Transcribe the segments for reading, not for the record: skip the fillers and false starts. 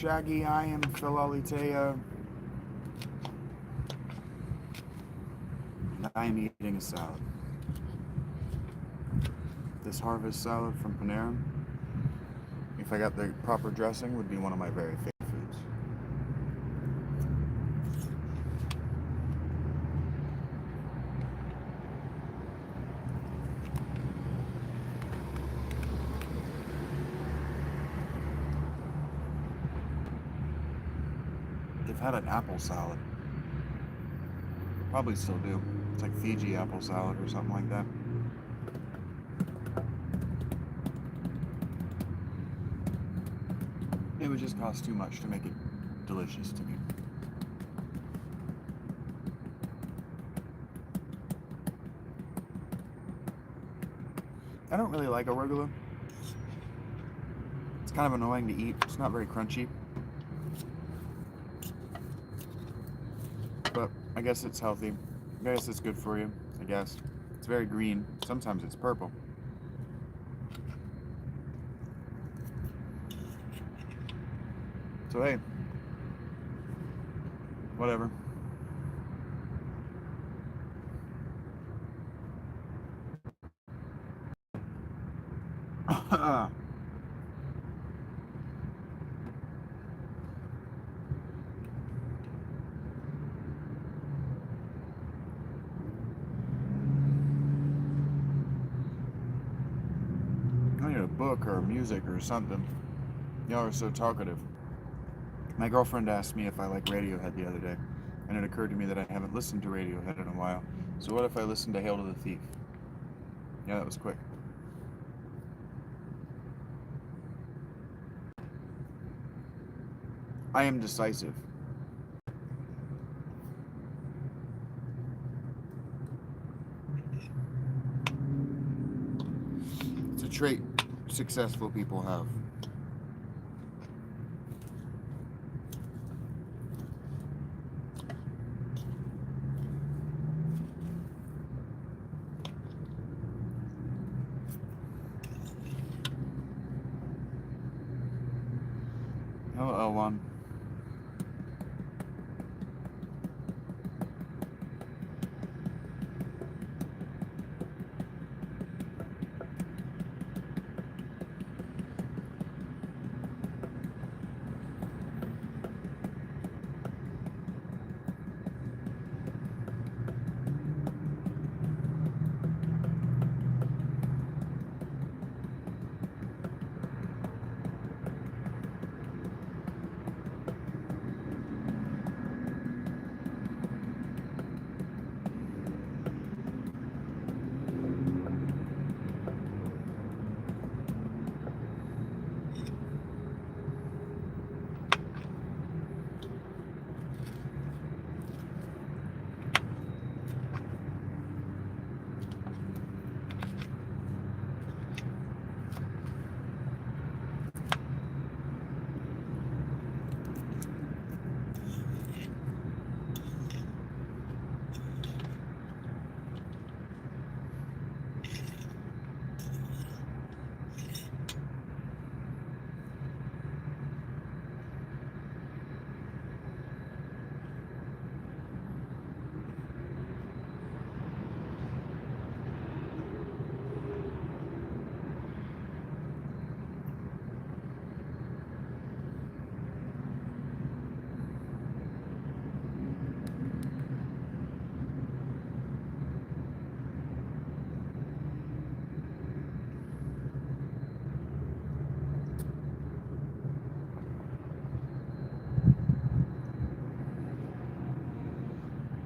Shaggy, I am Philalitea, and I am eating a salad. This harvest salad from Panera, if I got the proper dressing, would be one of my very favorite foods. They've had an apple salad. Probably still do. It's like Fiji apple salad or something like that. It would just cost too much to make it delicious to me. I don't really like arugula. It's kind of annoying to eat. It's not very crunchy. But I guess it's healthy. I guess it's good for you. I guess. It's very green. Sometimes it's purple. So hey, whatever. I need a book or music or something. Y'all are so talkative. My girlfriend asked me if I like Radiohead the other day, and it occurred to me that I haven't listened to Radiohead in a while. So what if I listened to Hail to the Thief? Yeah, that was quick. I am decisive. It's a trait successful people have. Hello, L1.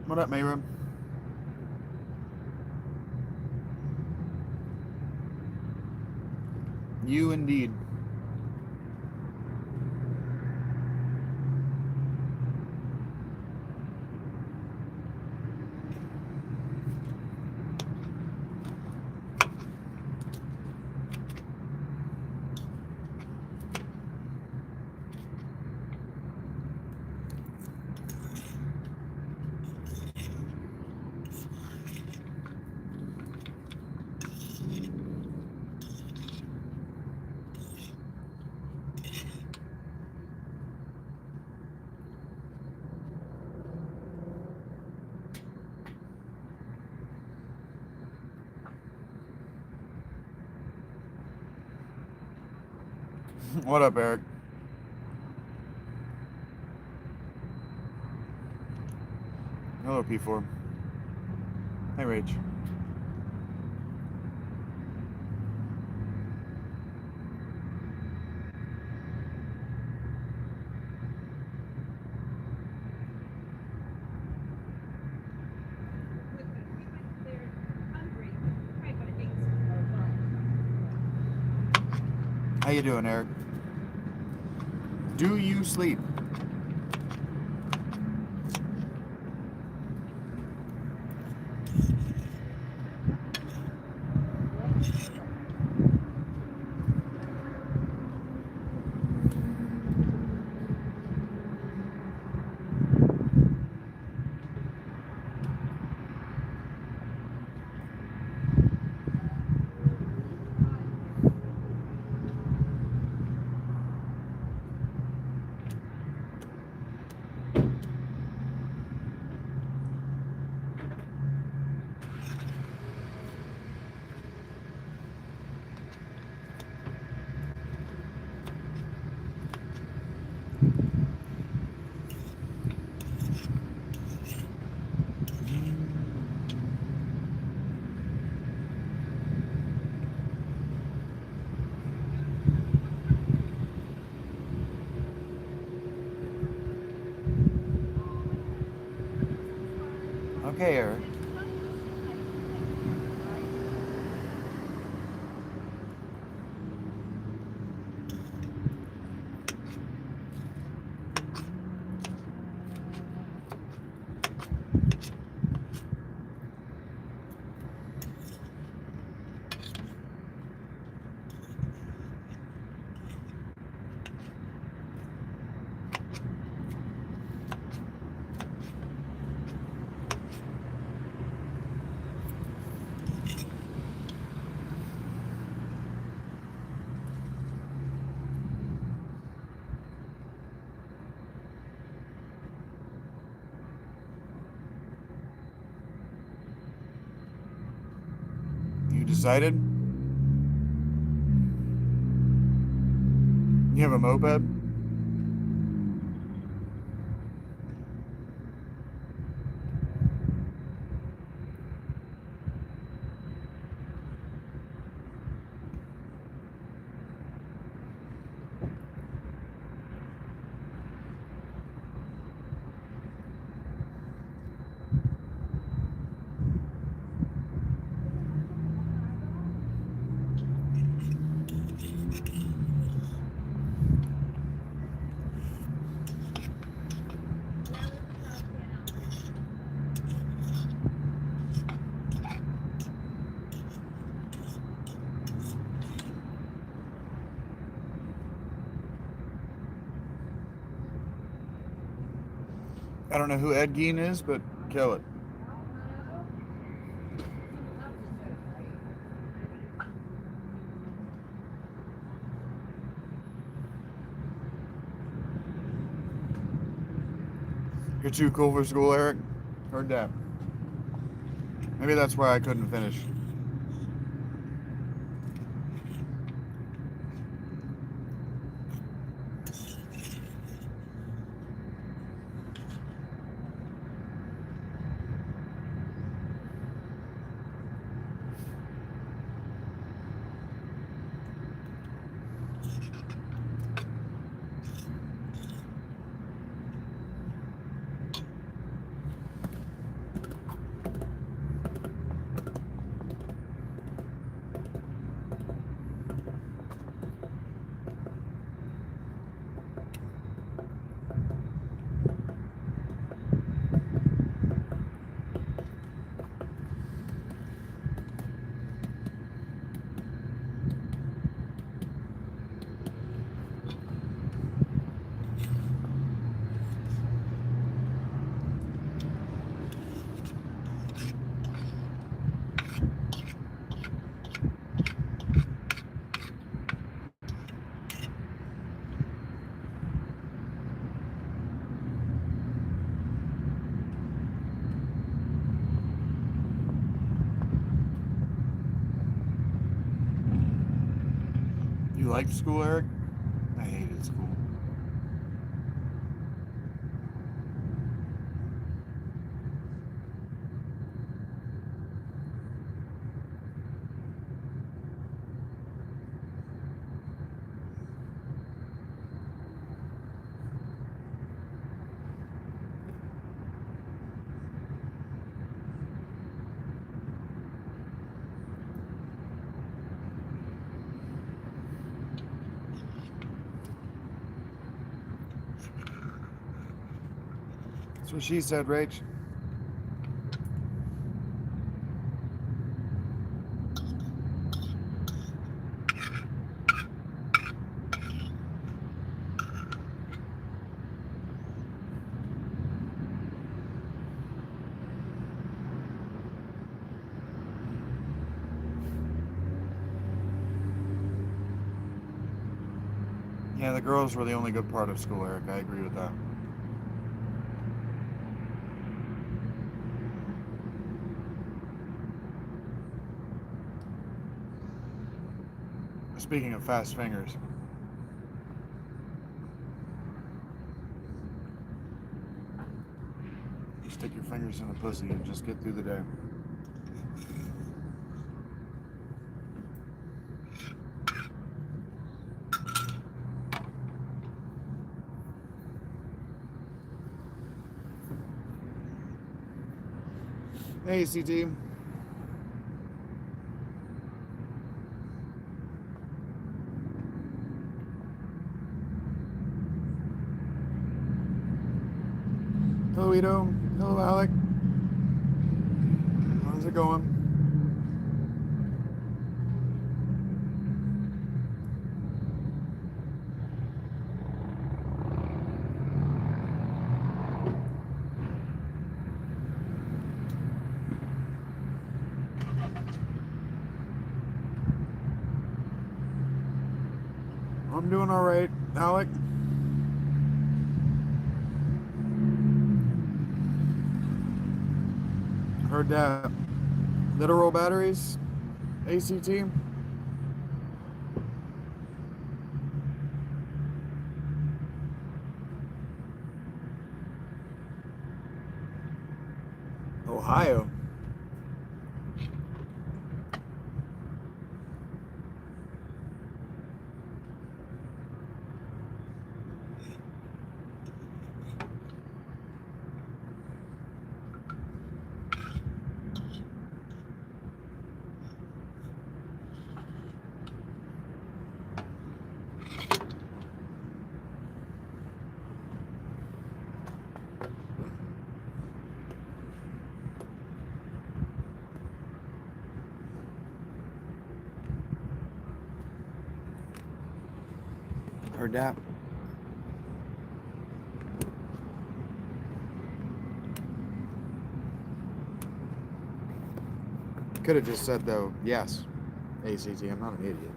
What up, Mayra? You indeed. What up, Eric? Hello, P4. Hey, Rach. How you doing, Eric? Do you sleep? Okay, Eric. You decided? You have a moped? I don't know who Ed Gein is, but kill it. You're too cool for school, Eric. Heard that. Maybe that's why I couldn't finish. You like school, Eric? That's what she said, Rach. Yeah, the girls were the only good part of school, Eric. I agree with that. Speaking of fast fingers, you stick your fingers in the pussy and just get through the day. Hey, CT. Hello, Ito. Hello, Alec. How's it going? I'm doing all right, Alec. Heard that. Literal batteries, ACT. Ohio. Heard that. Could have just said, though, yes, ACT. I'm not an idiot.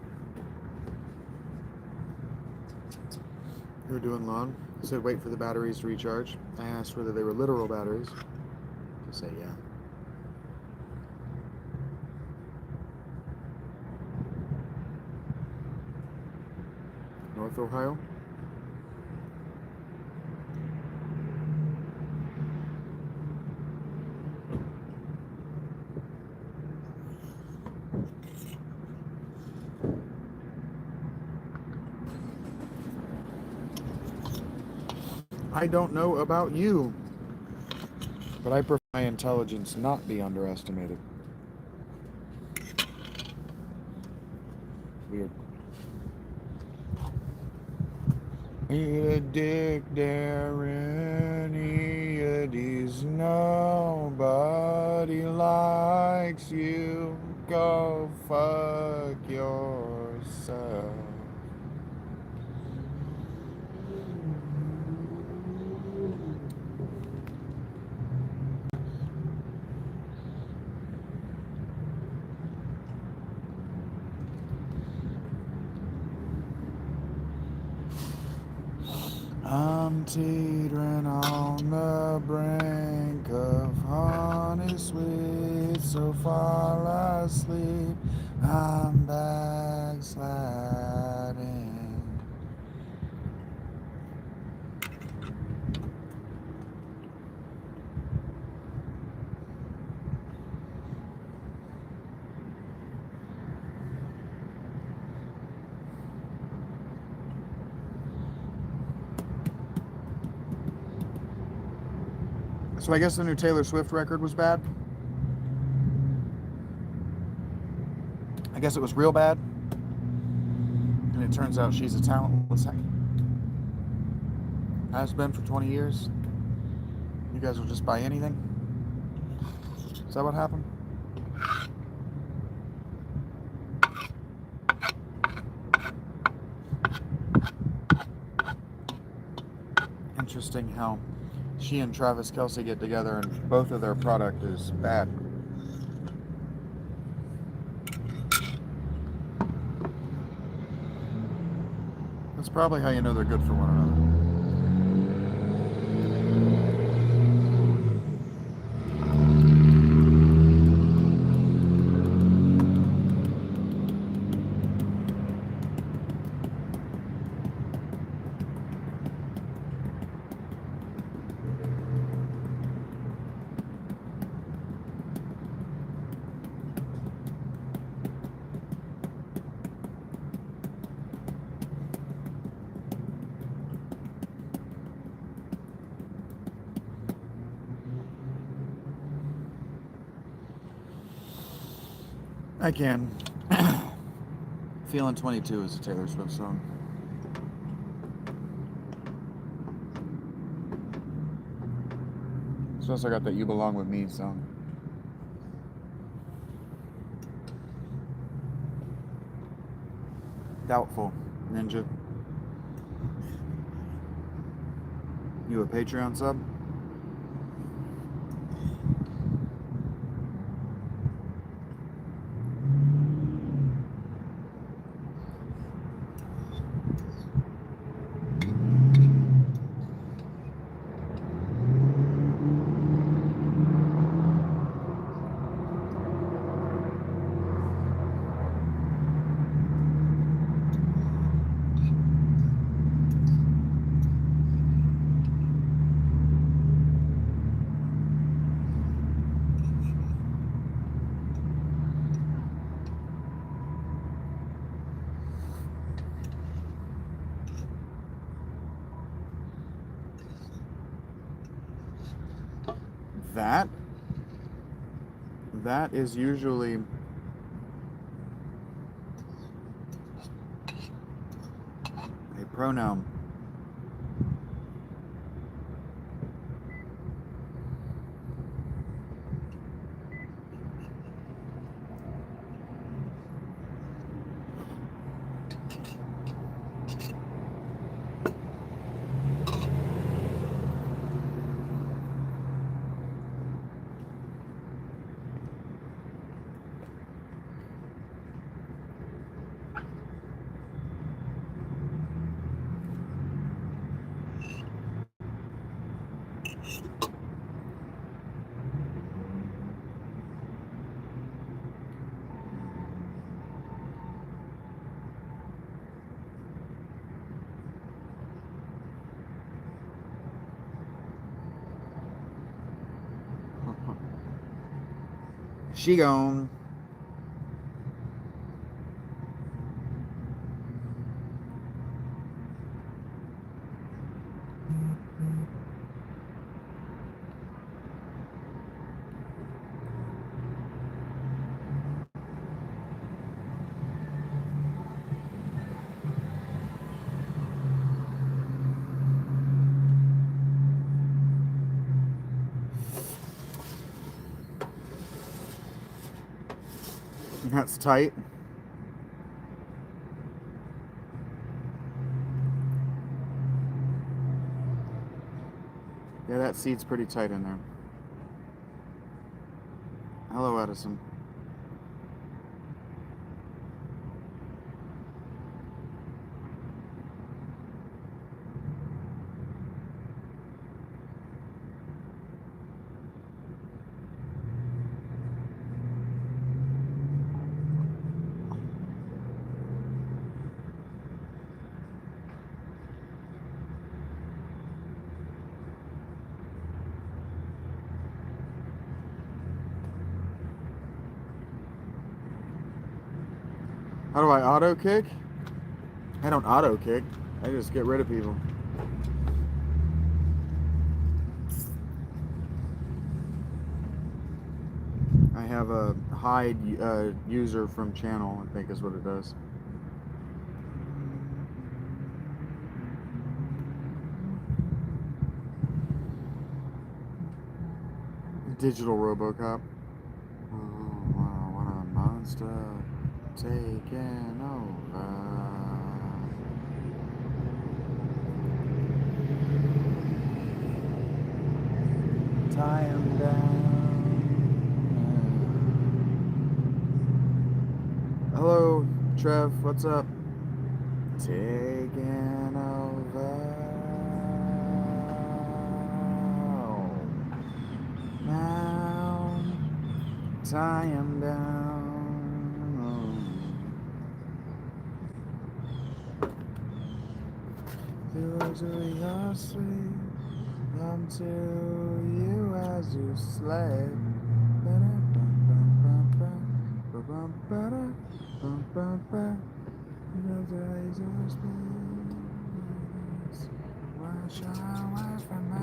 You were doing lawn. I said, wait for the batteries to recharge. I asked whether they were literal batteries. To say, yeah. North Ohio. I don't know about you, but I prefer my intelligence not be underestimated. Weird. A dick there any of these nobody likes you. Go fuck yourself. I'm teetering on the brink of honey sweet, so fall asleep, I'm backsliding. So I guess the new Taylor Swift record was bad. I guess it was real bad. And it turns out she's a talentless has been for 20 years. You guys will just buy anything? Is that what happened? Interesting how she and Travis Kelce get together and both of their product is bad. That's probably how you know they're good for one another. I can. Feeling 22 is a Taylor Swift song. It's also got that You Belong With Me song. Doubtful. Ninja. You a Patreon sub? That is usually a pronoun. She gone. That's tight. Yeah, that seat's pretty tight in there. Hello, Edison. How do I auto kick? I don't auto kick. I just get rid of people. I have a hide user from channel, I think is what it does. Digital RoboCop. Oh, wow, what a monster taking over. Tie him down. Hello, Trev, what's up? Taking over. Now, tie him down. The luxury of sleep, come to you as you sleep. Wash away from me.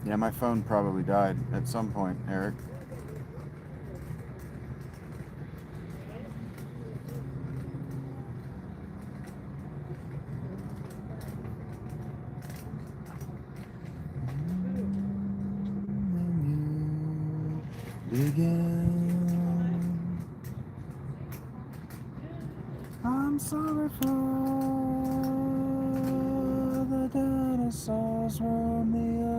Yeah, my phone probably died at some point, Eric. Begin. I'm sorry for the dinosaurs roam the earth.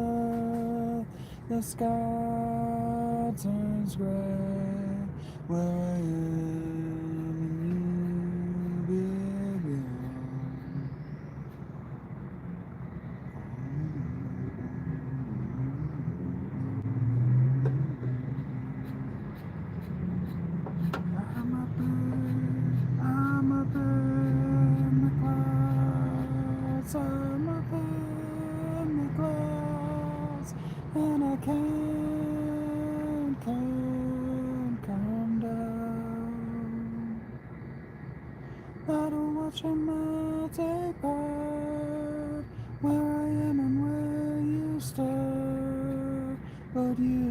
The sky turns gray where I am and you begin. I'm up in the clouds, I'm up in the clouds, and I can't come down. I don't watch a man take part where I am and where you start, but you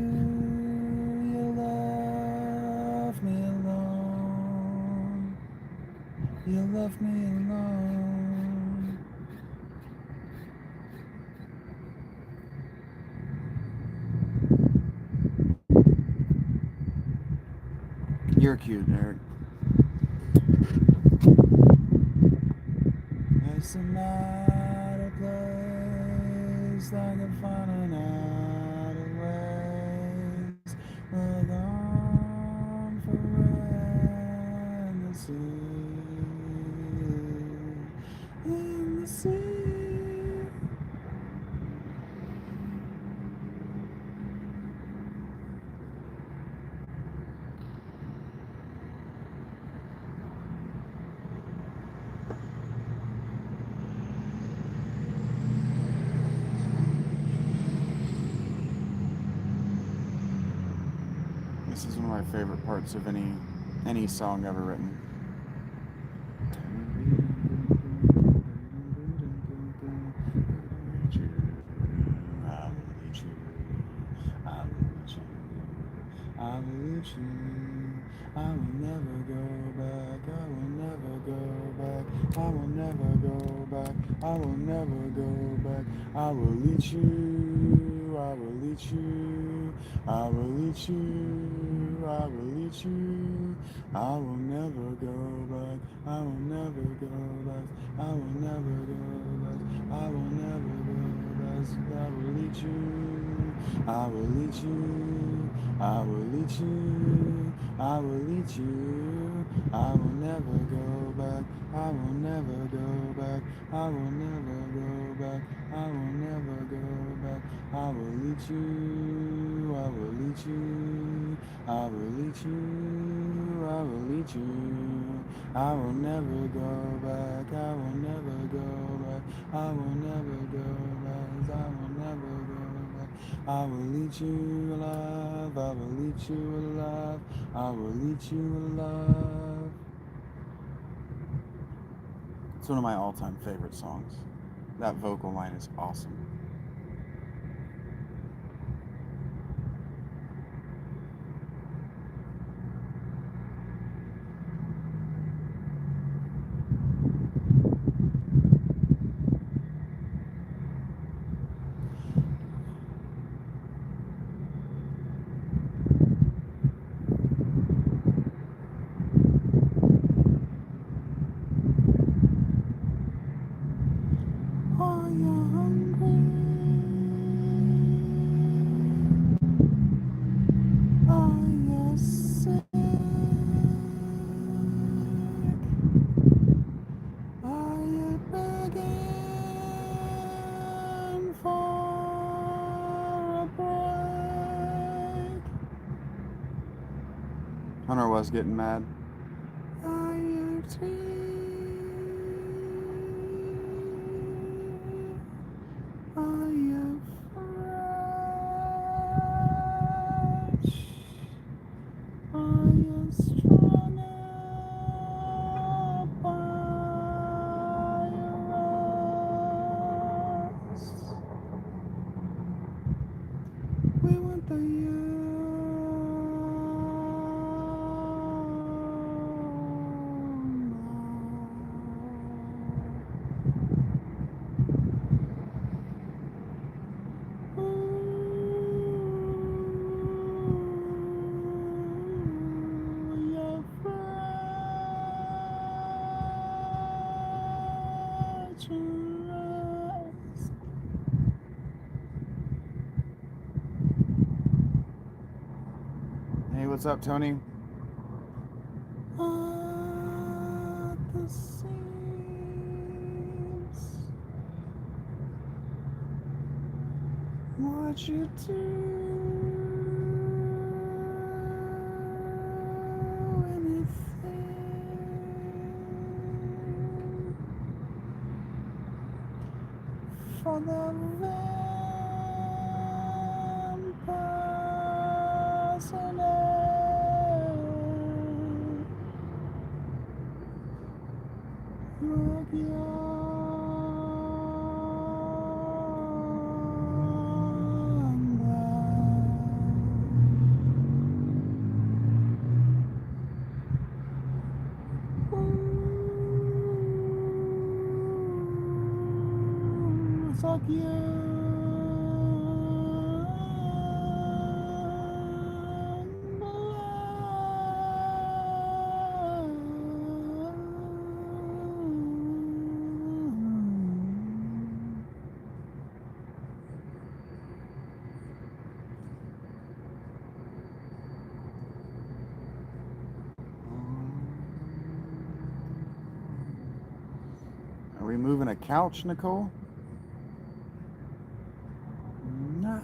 left me alone. You left me alone. You're cute, Eric. It's not a place like a finding out of ways. We're gone forever in the sea. In the sea. This is one of my favorite parts of any song ever written. I believe you. I will never go back. I will never go back. I will never go back. I will never go back. I will lead you. I will lead you. I will lead you. I will lead you. I will never go back. I will never go back. I will never go back. I will never go back. I will lead you. I will lead you. I will lead you. I will lead you. I will never go back. I will never go back. I will never go back. I will never go back. I will lead you. I will lead you. I will lead you. I will lead you. I will never go back. I will never go back. I will never go back. I will never go back. I will lead you alive. I will lead you alive. I will lead you alive. It's one of my all-time favorite songs. That vocal line is awesome. Are you hungry? Are you sick? Are you begging for a break? Hunter was getting mad. Are you free? Are you fresh? Are you strung up by your rest? We want the Hey, what's up, Tony? At the seams, what you do, anything for the vampires and look it's like Are we moving a couch, Nicole? No,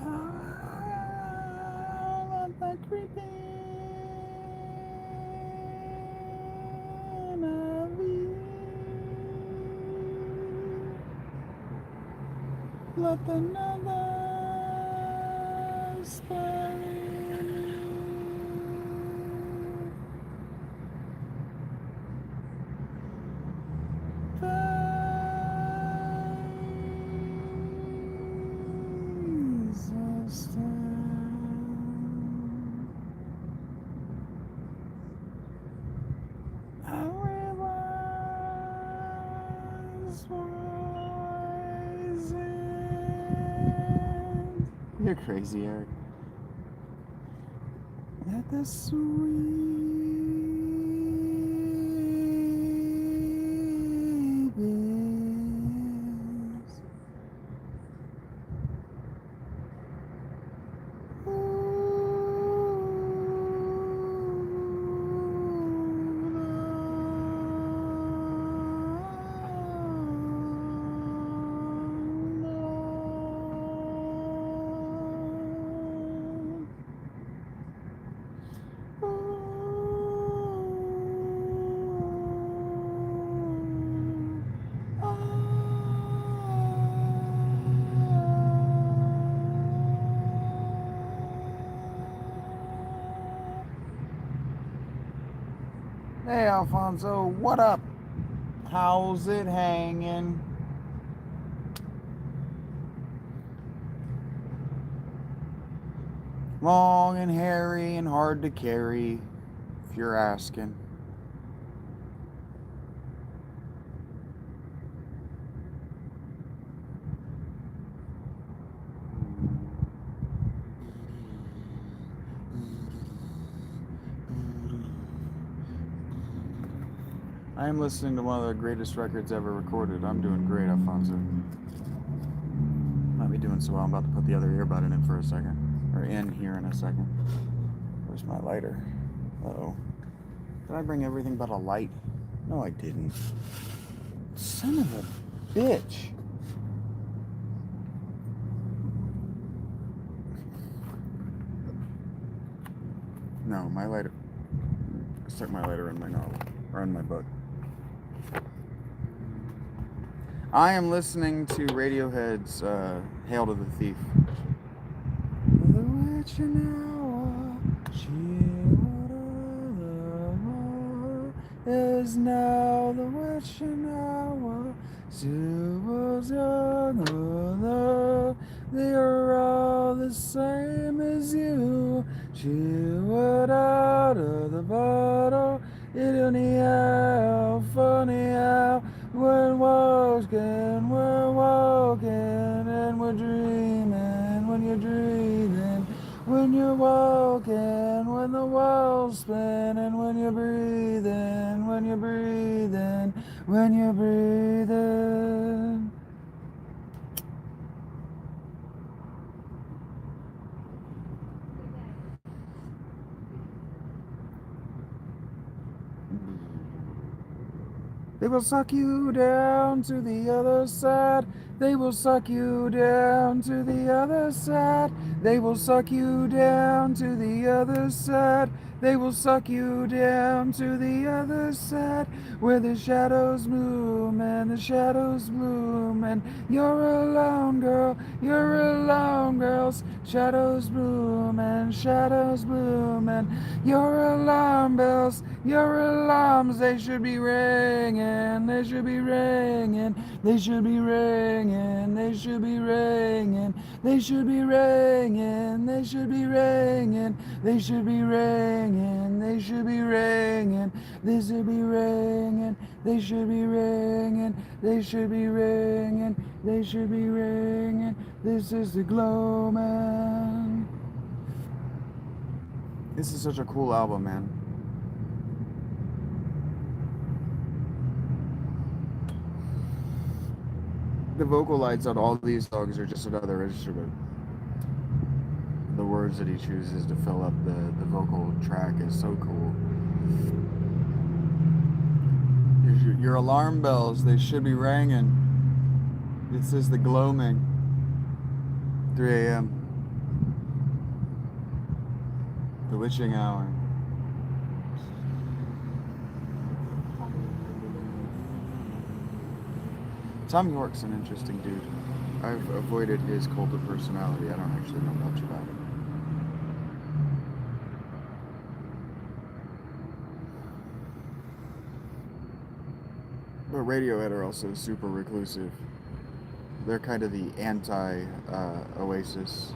let that creep in of you. Let the others bury me. You're crazy, Eric. Let the sweet babies. Hey Alfonso, what up? How's it hanging? Long and hairy and hard to carry, if you're asking. I am listening to one of the greatest records ever recorded. I'm doing great, Alfonso. Might be doing so well. I'm about to put the other earbud in it for a second. Or in here in a second. Where's my lighter? Uh-oh. Did I bring everything but a light? No, I didn't. Son of a bitch. No, my lighter. I stuck my lighter in my novel. Or in my book. I am listening to Radiohead's Hail to the Thief. The witch now, she is now the witch now. They are all the same as you. She would out of the bottle. It anyhow, funny how we're walking, and we're dreaming when you're dreaming. When you're walking, when the world's spinning, when you're breathing, when you're breathing, when you're breathing. They will suck you down to the other side. They will suck you down to the other side. They will suck you down to the other side. They will suck you down to the other side, where the shadows bloom and the shadows bloom, and you're alone, girl. You're alone, girls. Shadows bloom and shadows bloom, and your alarm bells, your alarms, they should be ringing. They should be ringing. They should be ringing. They should be ringing. They should be ringing. They should be ringing. They should be ringing. They should be ringing. They should be ringing. They should be ringing. They should be ringing. They should be ringing. This is the Glow Man. This is such a cool album, man. The vocal lines on all these songs are just another instrument. The words that he chooses to fill up the vocal track is so cool. Your alarm bells, they should be ringing. This is the gloaming. 3 a.m. The witching hour. Tom York's an interesting dude. I've avoided his cult of personality. I don't actually know much about it. But Radiohead are also super reclusive. They're kind of the anti-Oasis.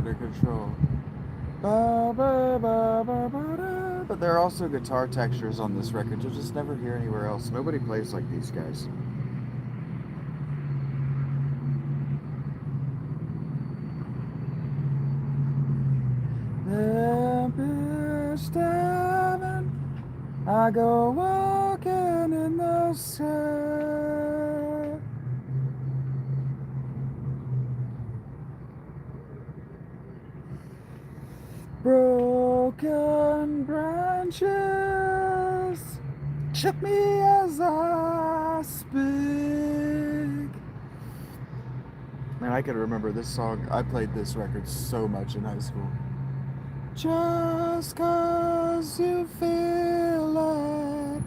under control. Ba, ba, ba, ba, ba, da. But there are also guitar textures on this record you'll just never hear anywhere else. Nobody plays like these guys. Tempest heaven, I go walking in the sky. Broken branches shook me as I speak. Man, I could remember this song. I played this record so much in high school. Just 'cause you feel it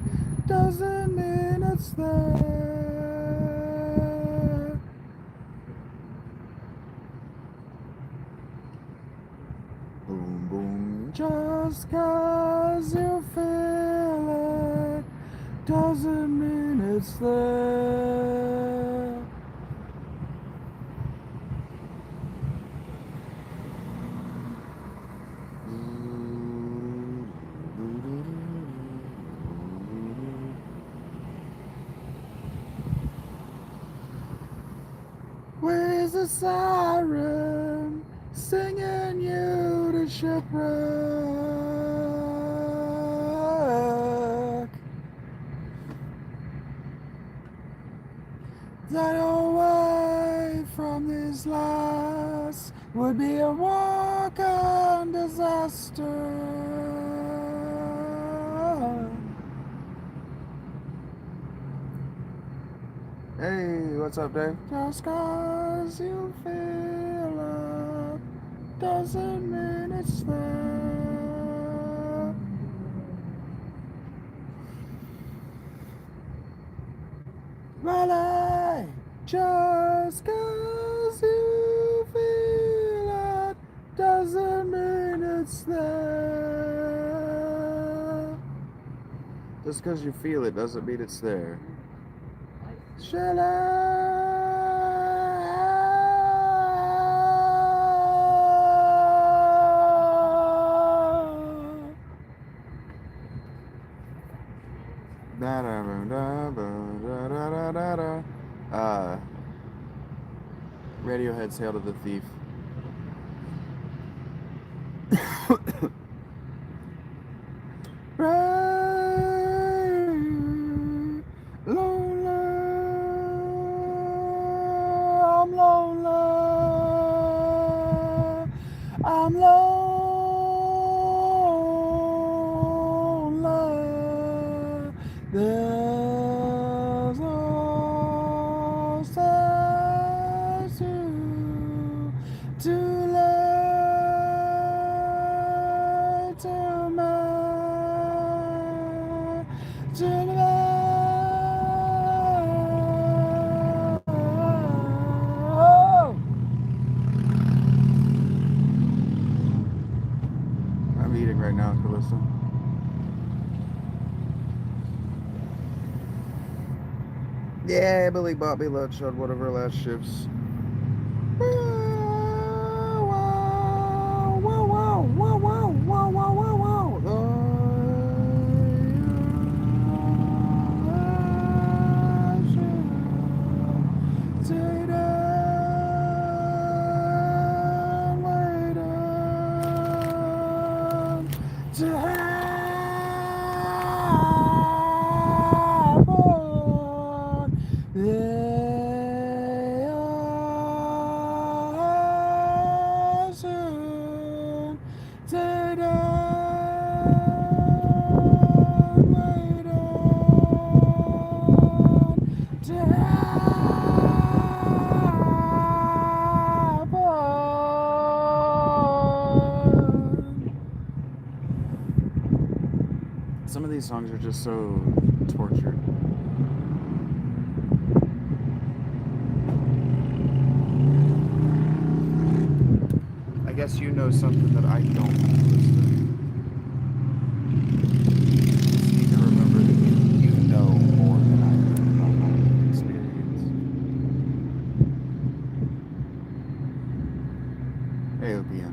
doesn't mean it's there. Boom, boom. Just 'cause you feel it doesn't mean it's there. Where's the siren singing you to shipwreck? That away from these lies would be a walk-on disaster. Hey, what's up, Dave? Just 'cause you feel it doesn't mean it's there. Really, just 'cause you feel it doesn't mean it's there. Just 'cause you feel it doesn't mean it's there. Shall Radiohead's Hail to the Thief. I'm lonely. There's no statue too late to oh. I'm eating right now, Calista. Yeah, Billy bought me lunch on one of her last shifts. Some of these songs are just so tortured. I guess you know something that I don't. Just need to remember that you know more than I do about my experience. Hey, OPM.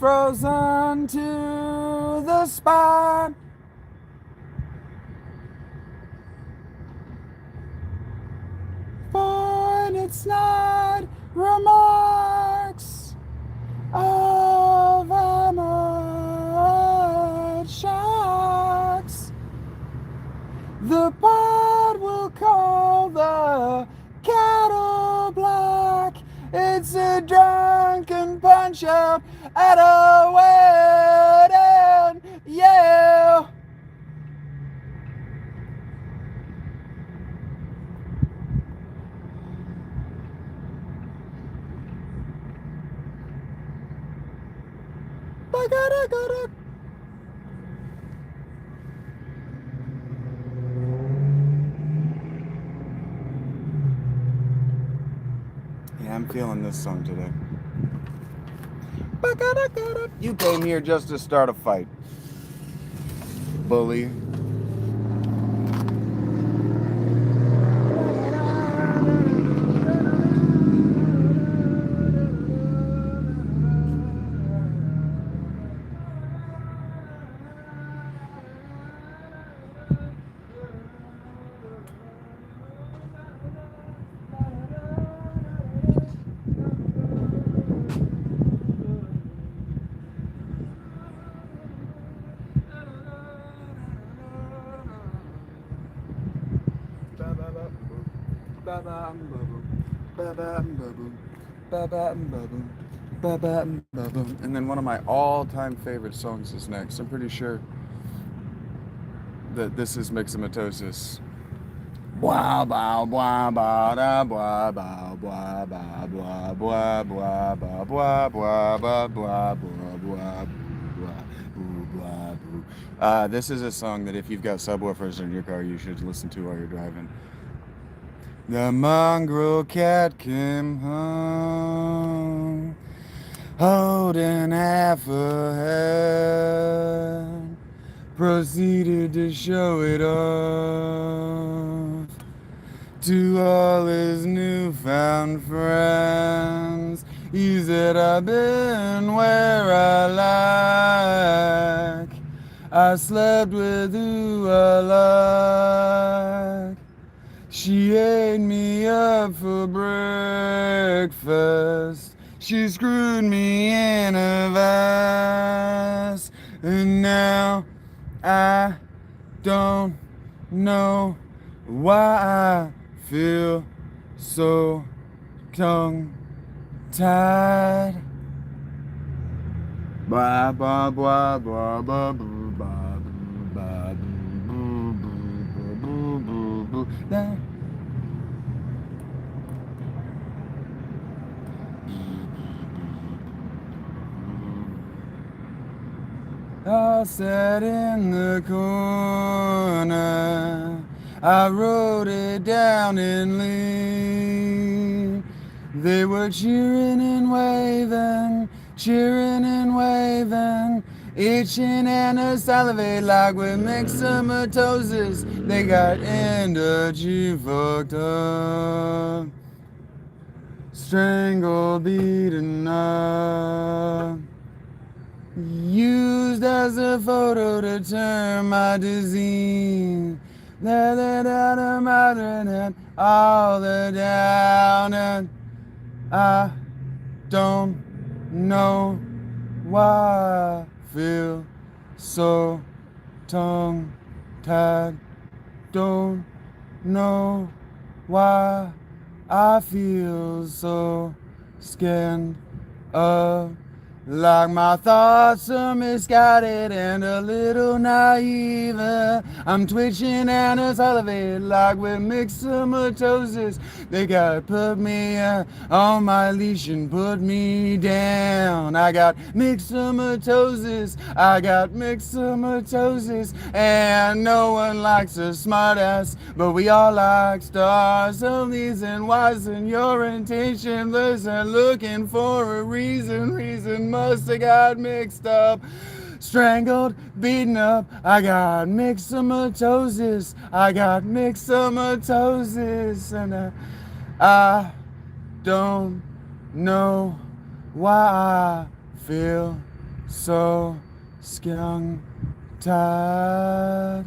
frozen to the spot. But it's not remarks of armored sharks. The pod will call the cattle black. It's a drunken punch out at a wedding, yeah. I gotta. Yeah, I'm feeling this song today. You came here just to start a fight, bully. And then one of my all-time favorite songs is next. I'm pretty sure that this is Mixomatosis. Blah blah blah blah da blah blah blah blah blah blah blah blah blah blah blah blah blah blah. This is a song that if you've got subwoofers in your car, you should listen to while you're driving. The mongrel cat came home, holding half a head, proceeded to show it off to all his newfound friends. He said, I've been where I like, I slept with who I like. She ate me up for breakfast. She screwed me in a vase. And now I don't know why I feel so tongue-tied. Blah, blah, blah, blah, blah, blah. I sat in the corner, I wrote it down in lean. They were cheering and waving, itching and a salivate like with myxomatosis. They got energy fucked up, strangled, beaten up, used as a photo to turn my disease. All the down, and I don't know why I feel so tongue-tied. Don't know why I feel so skinned up. Like my thoughts are misguided and a little naive. I'm twitching and a salivate like with myxomatosis. They got put me on my leash and put me down. I got myxomatosis, and no one likes a smartass, but we all like stars. So reason why's in your intentionless and looking for a reason must have got mixed up, strangled, beaten up. I got myxomatosis, and I don't know why I feel so skung tied.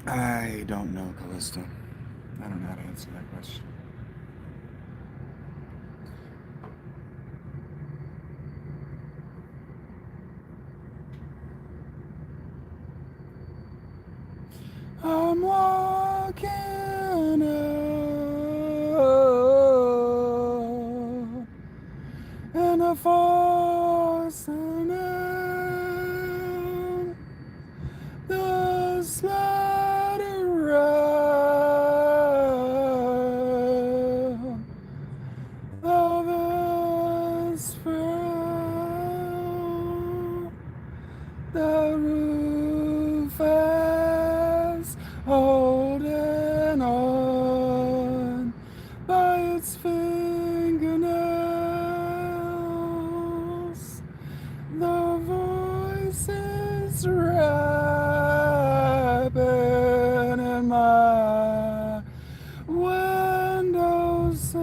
I don't know, Callista. I don't know how to answer that question. I'm walking out in a forest and the slider rail of us fell. The roof is holding on by its fingernails. The voices rapping in my windowsill.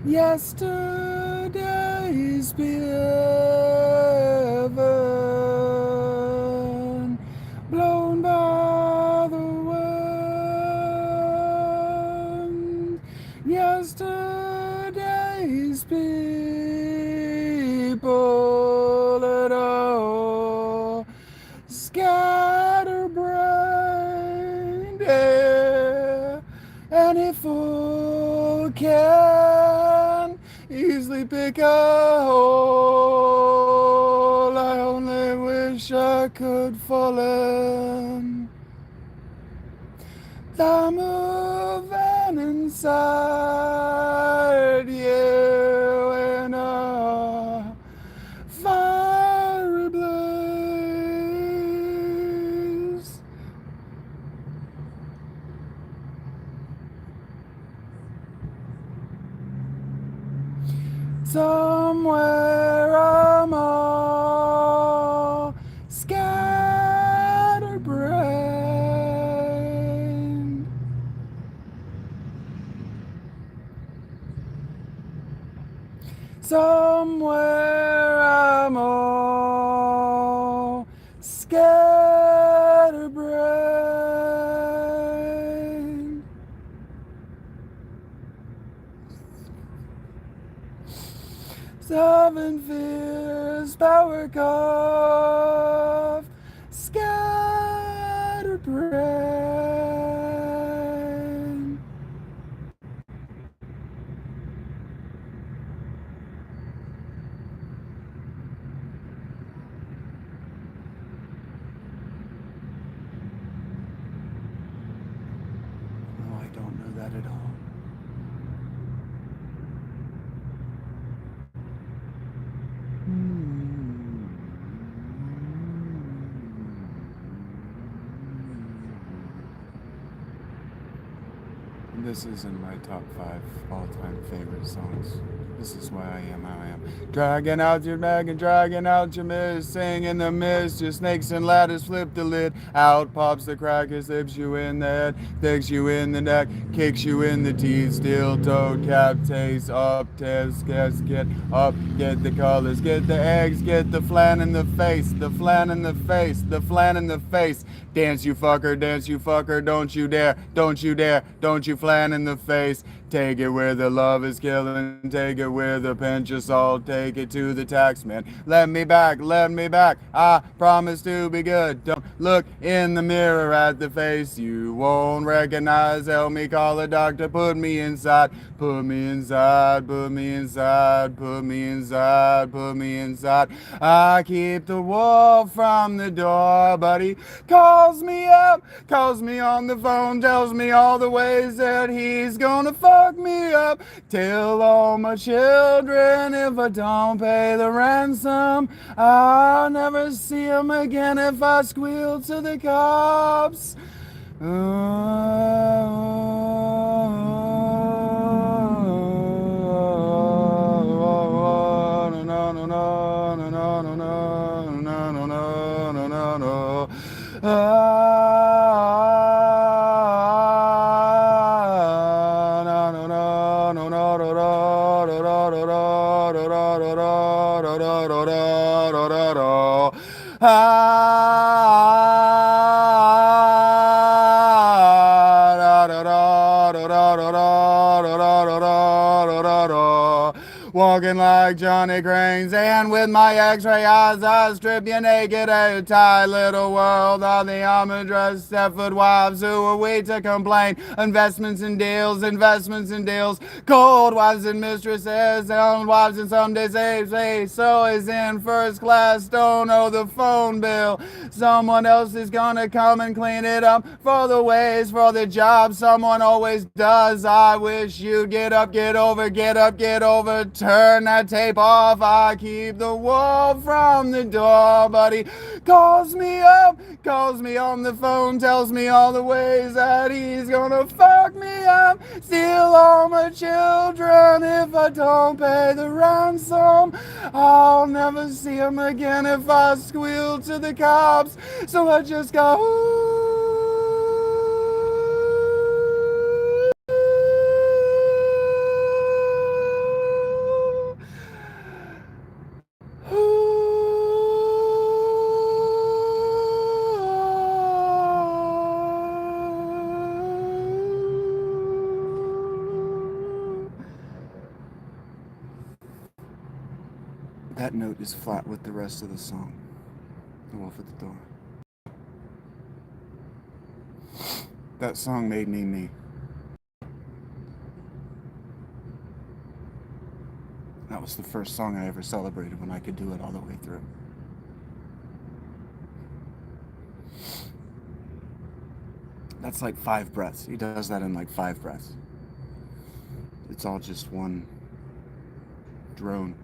Yesterday's been blown by the wind. Yesterday's people at all scatterbrained, yeah. Any fool can easily pick a hole. I only wish I could fall in. I'm moving inside you in a fiery blaze. Somewhere I'm all scatterbrained. Somewhere I'm all scatterbrained. Seven fears, power cuff, scatterbrained. No, I don't know that at all. This is in my top 5 all-time favorite songs. This is why I am how I am. Dragging out your bag and dragging out your mist. Sing in the mist, your snakes and ladders flip the lid. Out pops the cracker, slips you in the head, sticks you in the neck, kicks you in the teeth. Steel-toed cap taste up, test, get up, get the colors, get the eggs, get the flan in the face, the flan in the face, the flan in the face. Dance you fucker, don't you dare, don't you dare, don't you flan in the face. Take it where the love is killing, take it it with a pinch of salt, take it to the tax man. Let me back, I promise to be good. Don't look in the mirror at the face you won't recognize. Help me call a doctor, put me inside, put me inside, put me inside, put me inside, put me inside. I keep the wolf from the door, but he calls me up, calls me on the phone, tells me all the ways that he's gonna fuck me up. Tell all my children if I don't pay the ransom, I'll never see him again if I squeal to the cops. Walking like Johnny Cranes, and with my x-ray eyes, I strip you naked. A tight little world of the armor-dressed Stepford wives who are we to complain. Investments and deals, cold wives and mistresses, own wives and some days say so is in first class, don't owe the phone bill. Someone else is gonna come and clean it up for the ways, for the job. Someone always does. I wish you'd get up, get over, turn that tape off. I keep the wolf from the door, but he calls me up, calls me on the phone, tells me all the ways that he's gonna fuck me up, steal all my children if I don't pay the ransom. I'll never see him again if I squeal to the cops. So I just go, that note is flat with the rest of the song. The Wolf at the Door. That song made me me. That was the first song I ever celebrated when I could do it all the way through. That's like 5 breaths. He does that in like 5 breaths. It's all just one drone.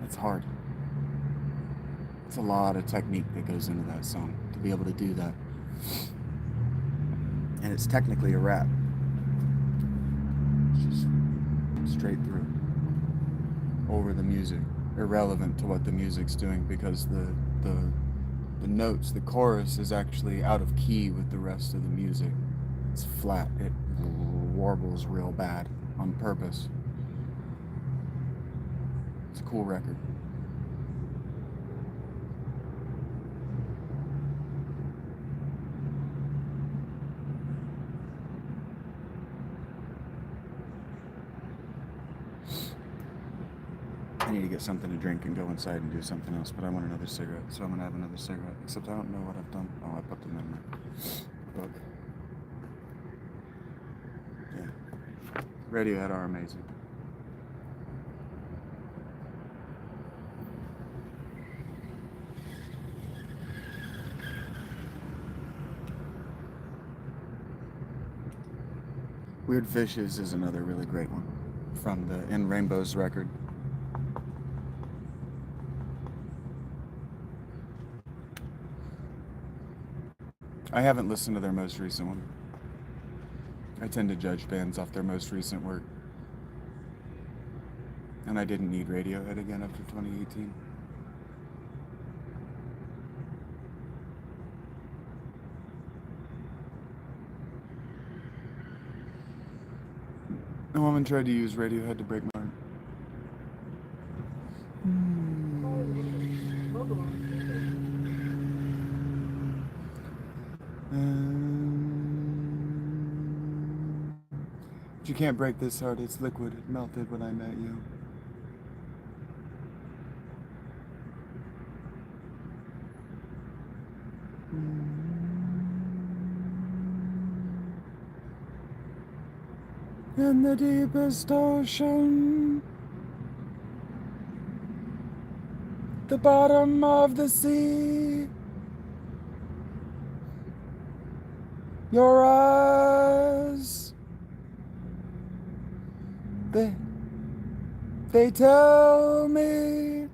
It's hard. It's a lot of technique that goes into that song to be able to do that. And it's technically a rap. It's just straight through. Over the music. Irrelevant to what the music's doing, because the notes, the chorus is actually out of key with the rest of the music. It's flat. It warbles real bad on purpose. It's a cool record. I need to get something to drink and go inside and do something else, but I want another cigarette, so I'm going to have another cigarette. Except I don't know what I've done. Oh, I put them in my book. Yeah. Radiohead are amazing. Weird Fishes is another really great one from the In Rainbows record. I haven't listened to their most recent one. I tend to judge bands off their most recent work. And I didn't need Radiohead again after 2018. A woman tried to use Radiohead to break my heart. But you can't break this heart, it's liquid. It melted when I met you. In the deepest ocean, the bottom of the sea, your eyes, they tell me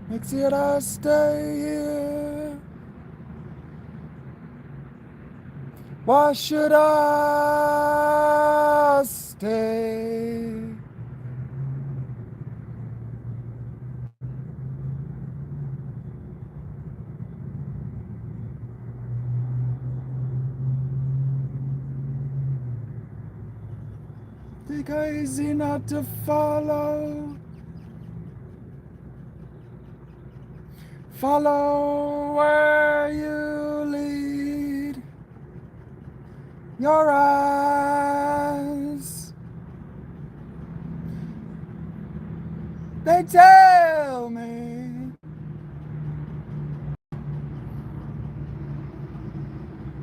makes it I stay here. Why should I stay? Think easy not to follow. Follow where you lead. Your eyes, they tell me.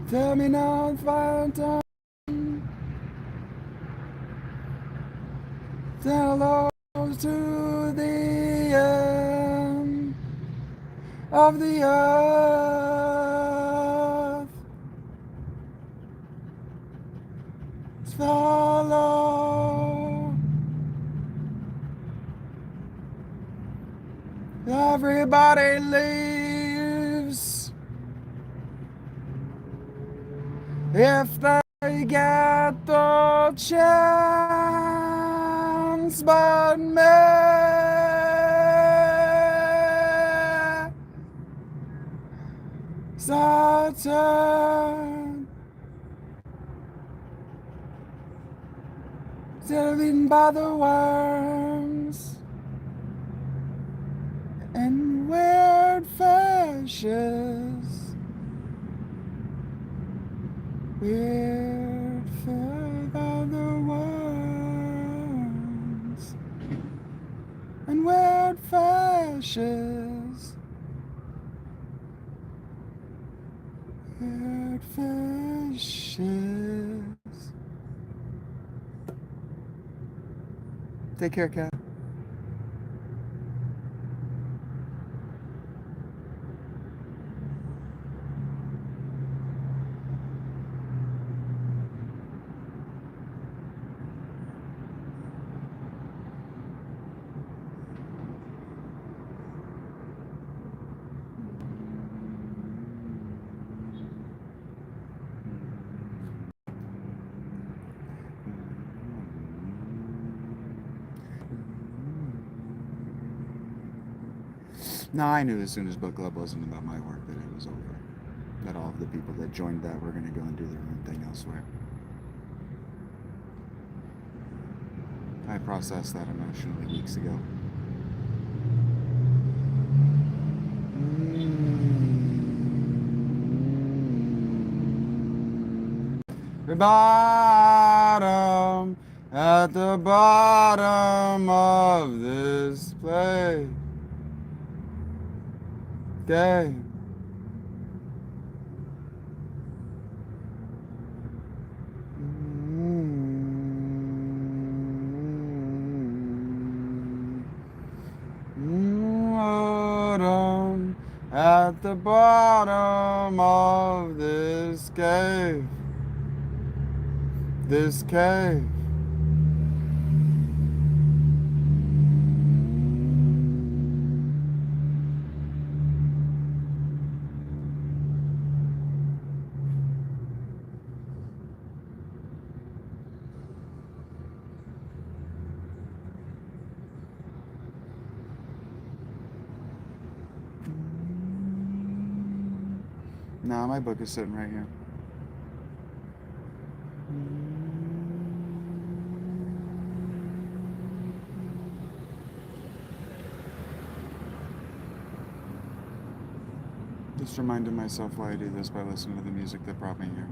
Tell me now if I'm done. Tell those to the end of the earth. Follow. Everybody leaves if they get the chance, but me, Saturn, still eaten by the worms and weird fishes, weird fish by the worms and weird fishes, weird fishes. Take care, cat. No, I knew as soon as book club wasn't about my work that it was over. That all of the people that joined that were going to go and do their own thing elsewhere. I processed that emotionally weeks ago. The bottom, at the bottom of this place. Okay. Bottom, at the bottom of this cave. This cave. Nah, my book is sitting right here. Just reminded myself why I do this by listening to the music that brought me here.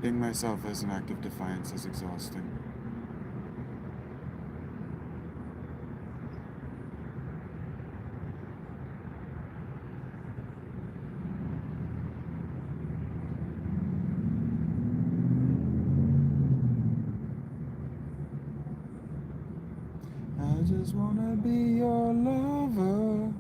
Being myself as an act of defiance is exhausting. I just wanna be your lover.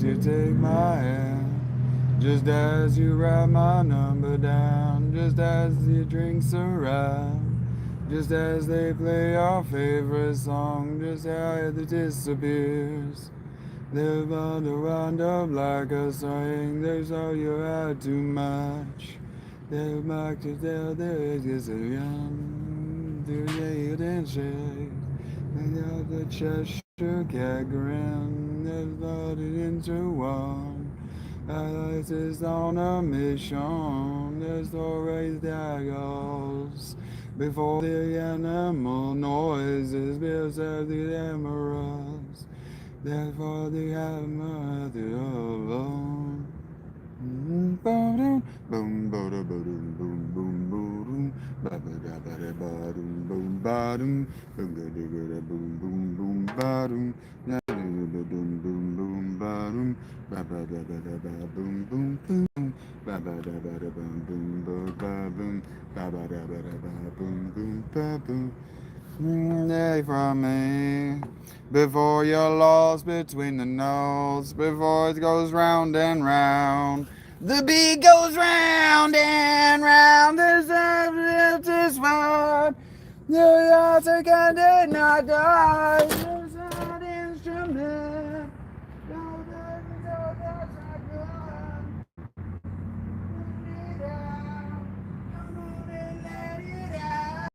You take my hand, just as you write my number down, just as your drinks around, just as they play our favorite song, just how it disappears. They're about to wind up like a string, there's all you had too much. They're back to tell their just a young, do they attention. They got the Cheshire cat grin, they're flooded into one. Alice is on a mission, there's always daggers. Before the animal noises, bills of the emeralds. Therefore the hammer alone. Boom, boom, boom, boom, boom, boom, boom, boom, ba ba da ba da ba doom, boom, ba doom, boom, ga da ga da boom, boom, boom, ba doom, da da da boom, boom, boom, ba doom, ba ba da ba da ba, boom, boom, boom, ba ba da ba da ba, boom, boom, ba boom, ba ba da ba da ba, boom, boom, ba boom. Day from me, before you're lost between the notes, before it goes round and round. The beat goes round and round, there's this one. The altar can not die, there's an instrument. No, that's not good. Let it out, come on and let it out.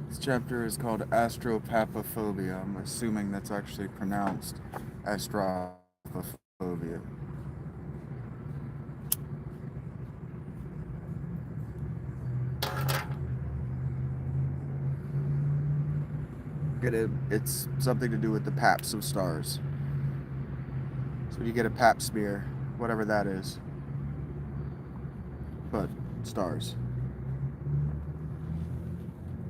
This chapter is called Astropapophobia. I'm assuming that's actually pronounced astropapophobia. It's something to do with the paps of stars. So you get a pap smear, whatever that is. But stars.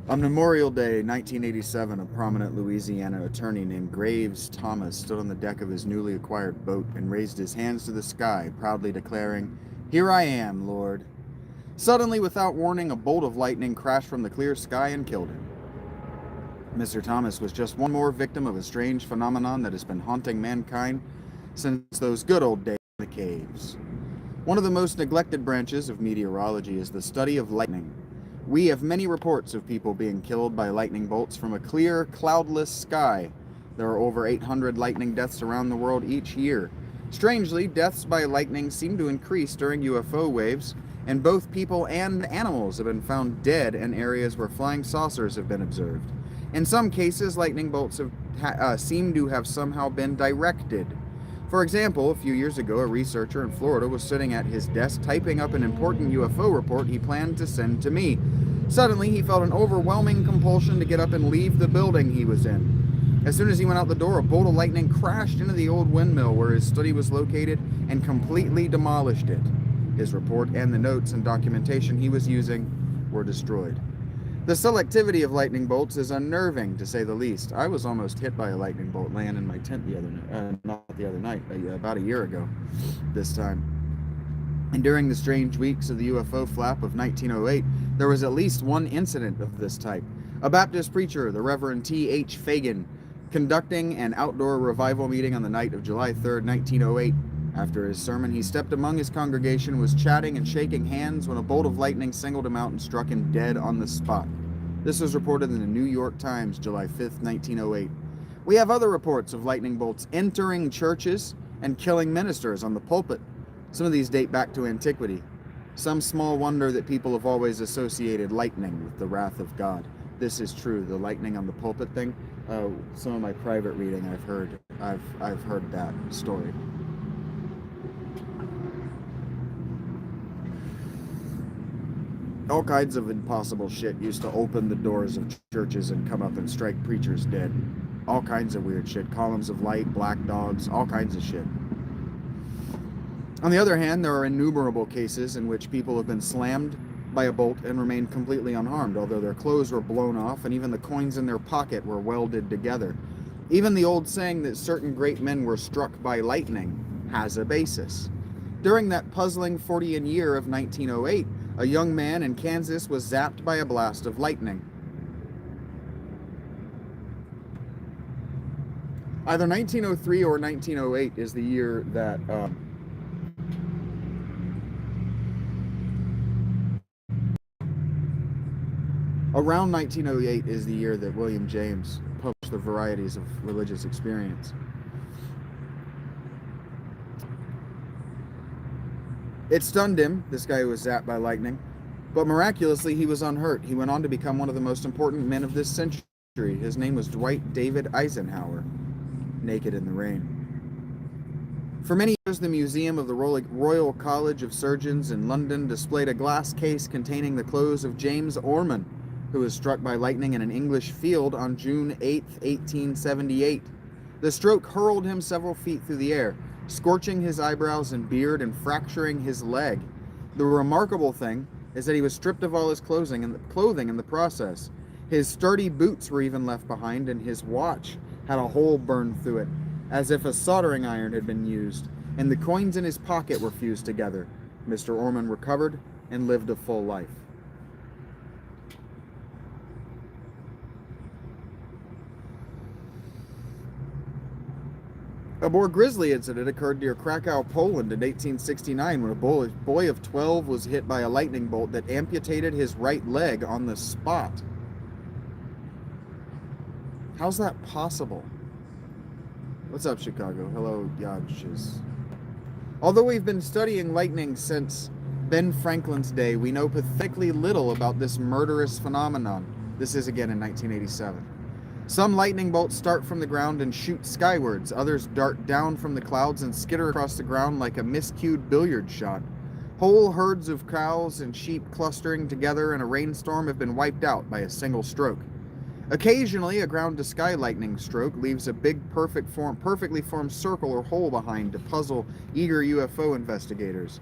On Memorial Day, 1987, a prominent Louisiana attorney named Graves Thomas stood on the deck of his newly acquired boat and raised his hands to the sky, proudly declaring, "Here I am, Lord." Suddenly, without warning, a bolt of lightning crashed from the clear sky and killed him. Mr. Thomas was just one more victim of a strange phenomenon that has been haunting mankind since those good old days in the caves. One of the most neglected branches of meteorology is the study of lightning. We have many reports of people being killed by lightning bolts from a clear, cloudless sky. There are over 800 lightning deaths around the world each year. Strangely, deaths by lightning seem to increase during UFO waves, and both people and animals have been found dead in areas where flying saucers have been observed. In some cases, lightning bolts seem to have somehow been directed. For example, a few years ago, a researcher in Florida was sitting at his desk typing up an important UFO report he planned to send to me. Suddenly, he felt an overwhelming compulsion to get up and leave the building he was in. As soon as he went out the door, a bolt of lightning crashed into the old windmill where his study was located and completely demolished it. His report and the notes and documentation he was using were destroyed. The selectivity of lightning bolts is unnerving, to say the least. I was almost hit by a lightning bolt laying in my tent about a year ago this time. And during the strange weeks of the UFO flap of 1908, there was at least one incident of this type. A Baptist preacher, the Reverend T.H. Fagan, conducting an outdoor revival meeting on the night of July 3rd, 1908. After his sermon, he stepped among his congregation, was chatting and shaking hands when a bolt of lightning singled him out and struck him dead on the spot. This was reported in the New York Times, July 5th, 1908. We have other reports of lightning bolts entering churches and killing ministers on the pulpit. Some of these date back to antiquity. Some small wonder that people have always associated lightning with the wrath of God. This is true. The lightning on the pulpit thing. Some of my private reading, I've heard that story. All kinds of impossible shit used to open the doors of churches and come up and strike preachers dead. All kinds of weird shit. Columns of light, black dogs, all kinds of shit. On the other hand, there are innumerable cases in which people have been slammed by a bolt and remained completely unharmed, although their clothes were blown off and even the coins in their pocket were welded together. Even the old saying that certain great men were struck by lightning has a basis. During that puzzling 40th year of 1908, a young man in Kansas was zapped by a blast of lightning. Either 1903 or 1908 is the year that around 1908 is the year that William James published The Varieties of Religious Experience. It stunned him, this guy who was zapped by lightning, but miraculously he was unhurt. He went on to become one of the most important men of this century. His name was Dwight David Eisenhower, naked in the rain. For many years, the Museum of the Royal College of Surgeons in London displayed a glass case containing the clothes of James Orman, who was struck by lightning in an English field on June 8, 1878. The stroke hurled him several feet through the air, scorching his eyebrows and beard and fracturing his leg. The remarkable thing is that he was stripped of all his clothing in the process. His sturdy boots were even left behind, and his watch had a hole burned through it. as if a soldering iron had been used, and the coins in his pocket were fused together. Mr. Orman recovered and lived a full life. A more grisly incident occurred near Krakow, Poland in 1869 when a boy of 12 was hit by a lightning bolt that amputated his right leg on the spot. How's that possible? What's up, Chicago? Hello, Yodges. Although we've been studying lightning since Ben Franklin's day, we know pathetically little about this murderous phenomenon. This is again in 1987. Some lightning bolts start from the ground and shoot skywards. Others dart down from the clouds and skitter across the ground like a miscued billiard shot. Whole herds of cows and sheep clustering together in a rainstorm have been wiped out by a single stroke. Occasionally, a ground-to-sky lightning stroke leaves a big, perfectly formed circle or hole behind to puzzle eager UFO investigators.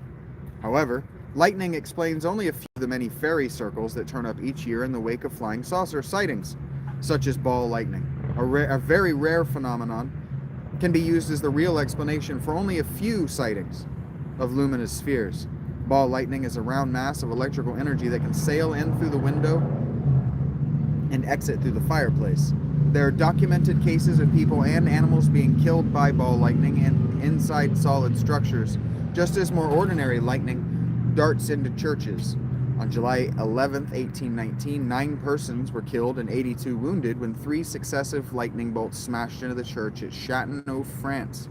However, lightning explains only a few of the many fairy circles that turn up each year in the wake of flying saucer sightings, such as ball lightning. A very rare phenomenon can be used as the real explanation for only a few sightings of luminous spheres. Ball lightning is a round mass of electrical energy that can sail in through the window and exit through the fireplace. There are documented cases of people and animals being killed by ball lightning and inside solid structures, just as more ordinary lightning darts into churches. On July 11, 1819, 9 persons were killed and 82 wounded when 3 successive lightning bolts smashed into the church at Châteauneuf, France.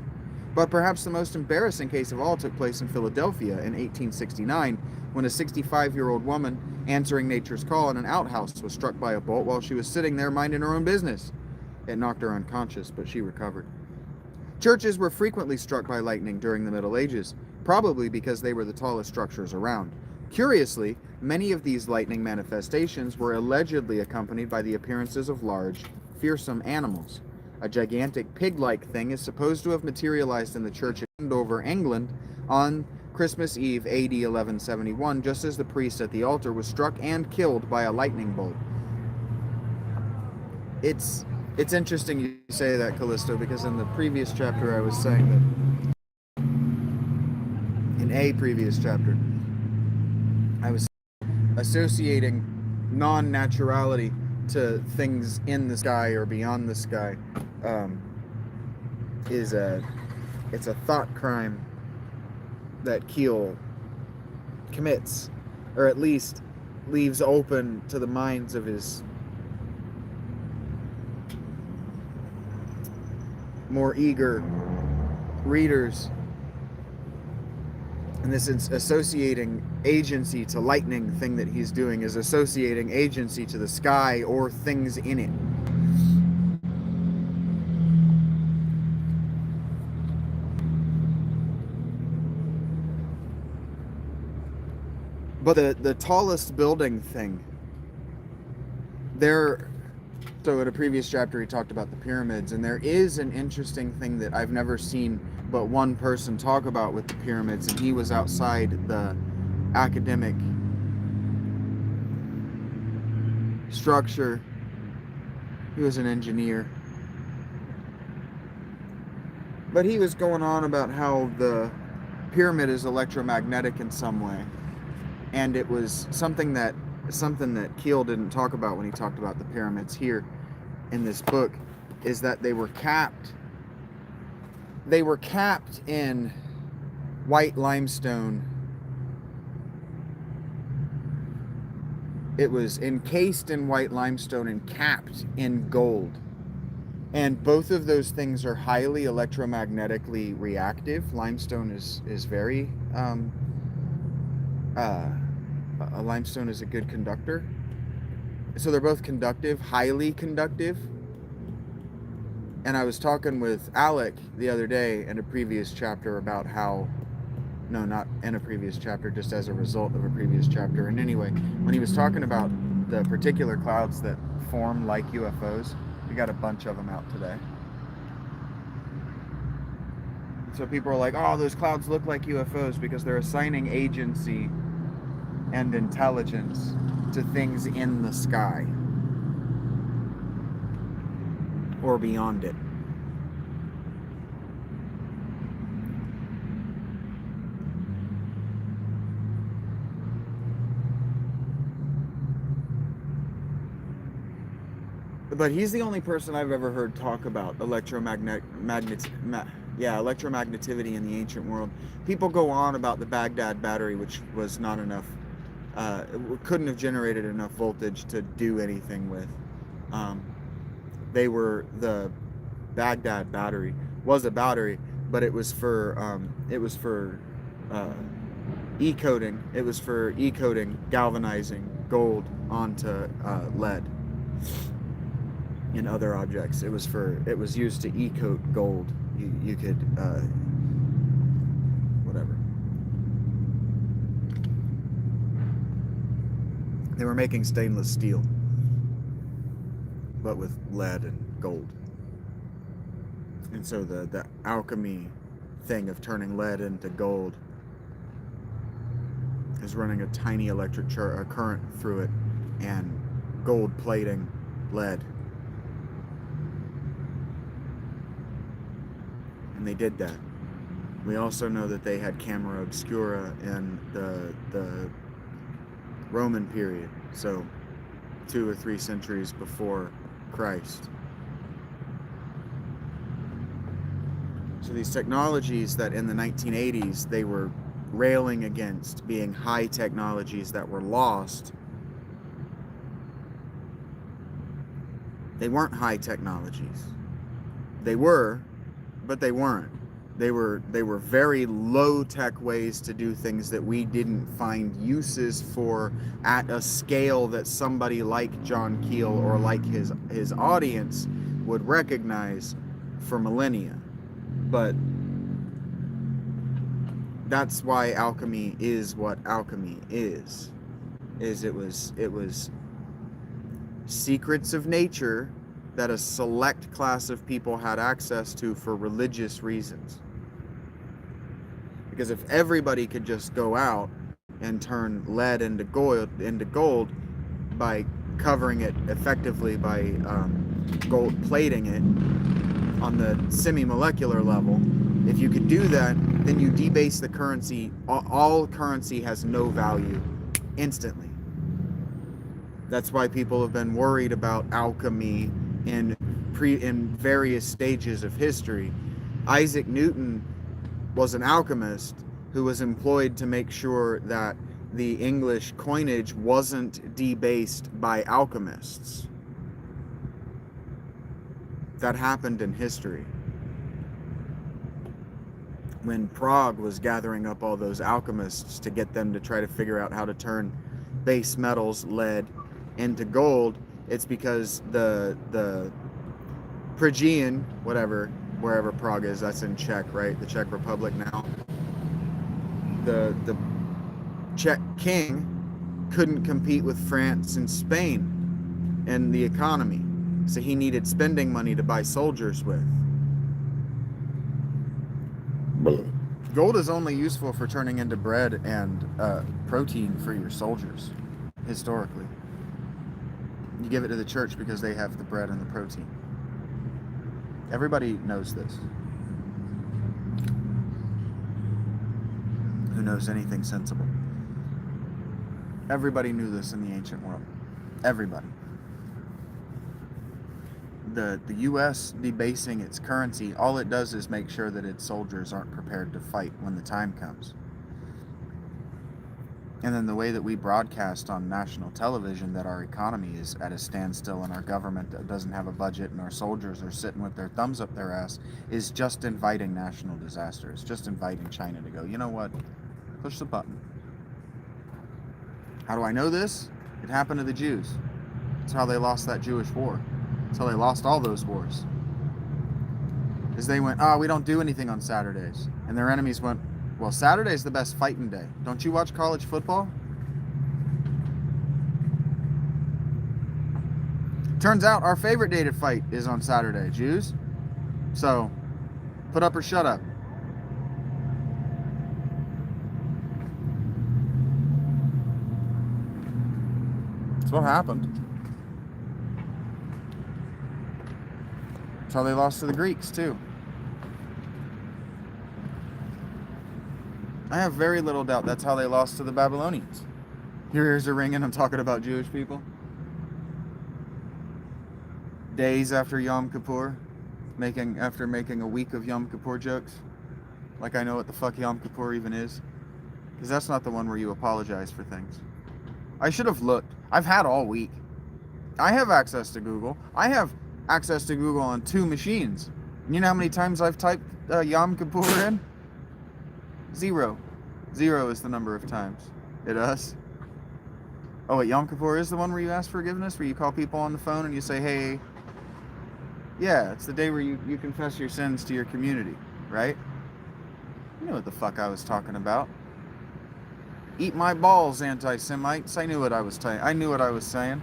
But perhaps the most embarrassing case of all took place in Philadelphia in 1869, when a 65-year-old woman answering nature's call in an outhouse was struck by a bolt while she was sitting there minding her own business. It knocked her unconscious, but she recovered. Churches were frequently struck by lightning during the Middle Ages, probably because they were the tallest structures around. Curiously, many of these lightning manifestations were allegedly accompanied by the appearances of large, fearsome animals. A gigantic pig-like thing is supposed to have materialized in the church at Andover, England, on Christmas Eve, AD 1171, just as the priest at the altar was struck and killed by a lightning bolt. It's interesting you say that, Callisto, because in the previous chapter I was saying that, in a previous chapter, I was associating non-naturality to things in the sky or beyond the sky. It's a thought crime that Keel commits, or at least leaves open to the minds of his more eager readers. And this is associating agency to lightning thing that he's doing is associating agency to the sky or things in it. But the tallest building thing, so in a previous chapter he talked about the pyramids, and there is an interesting thing that I've never seen but one person talk about with the pyramids, and he was outside the academic structure. He was an engineer. But he was going on about how the pyramid is electromagnetic in some way. And it was something that Keel didn't talk about when he talked about the pyramids here in this book, is that they were capped in white limestone. It was encased in white limestone and capped in gold. And both of those things are highly electromagnetically reactive. Limestone is very a limestone is a good conductor. So they're both conductive, highly conductive. And I was talking with Alec the other day in a previous chapter about how, no, not in a previous chapter, just as a result of a previous chapter. And anyway, when he was talking about the particular clouds that form like UFOs, we got a bunch of them out today. So people are like, oh, those clouds look like UFOs because they're assigning agency and intelligence to things in the sky or beyond it. But he's the only person I've ever heard talk about electromagnetivity in the ancient world. People go on about the Baghdad battery, which was not enough, couldn't have generated enough voltage to do anything with. The Baghdad battery was a battery, but it was for e-coating. It was for e-coating, galvanizing gold onto lead in other objects. It was used to e-coat gold. You could whatever. They were making stainless steel, but with lead and gold. And so the alchemy thing of turning lead into gold is running a tiny electric current through it and gold plating lead. And they did that. We also know that they had camera obscura in the Roman period, so 2 or 3 centuries before Christ. So these technologies that in the 1980s they were railing against being high technologies that were lost, they weren't high technologies. They were, but they weren't. They were very low-tech ways to do things that we didn't find uses for at a scale that somebody like John Keel or like his audience would recognize for millennia. But that's why alchemy is what alchemy is it was secrets of nature that a select class of people had access to for religious reasons. Because if everybody could just go out and turn lead into gold by covering it effectively by gold plating it on the semi-molecular level, if you could do that, then you debase the currency. All currency has no value instantly. That's why people have been worried about alchemy in various stages of history. Isaac Newton was an alchemist who was employed to make sure that the English coinage wasn't debased by alchemists. That happened in history. When Prague was gathering up all those alchemists to get them to try to figure out how to turn base metals, lead, into gold, it's because the Phrygian, wherever Prague is, that's in Czech, right? The Czech Republic now. The Czech king couldn't compete with France and Spain in the economy, so he needed spending money to buy soldiers with. Gold is only useful for turning into bread and protein for your soldiers, historically. You give it to the church because they have the bread and the protein. Everybody knows this. Who knows anything sensible? Everybody knew this in the ancient world. Everybody. The U.S. debasing its currency, all it does is make sure that its soldiers aren't prepared to fight when the time comes. And then the way that we broadcast on national television that our economy is at a standstill and our government doesn't have a budget and our soldiers are sitting with their thumbs up their ass is just inviting national disaster. It's just inviting China to go, you know what? Push the button. How do I know this? It happened to the Jews. It's how they lost that Jewish war. It's how they lost all those wars. Is they went, we don't do anything on Saturdays. And their enemies went, well, Saturday's the best fighting day. Don't you watch college football? Turns out our favorite day to fight is on Saturday, Jews. So, put up or shut up. That's what happened. That's how they lost to the Greeks, too. I have very little doubt that's how they lost to the Babylonians. Your ears are ringing, I'm talking about Jewish people. days after Yom Kippur, after making a week of Yom Kippur jokes, like I know what the fuck Yom Kippur even is, because that's not the one where you apologize for things. I should have looked. I've had all week. I have access to Google. I have access to Google on 2 machines. You know how many times I've typed Yom Kippur in? 0. 0 is the number of times. It does. Oh, wait, Yom Kippur is the one where you ask forgiveness, where you call people on the phone and you say, hey, yeah, it's the day where you confess your sins to your community, right? You know what the fuck I was talking about. Eat my balls, anti-Semites. I knew what I was saying.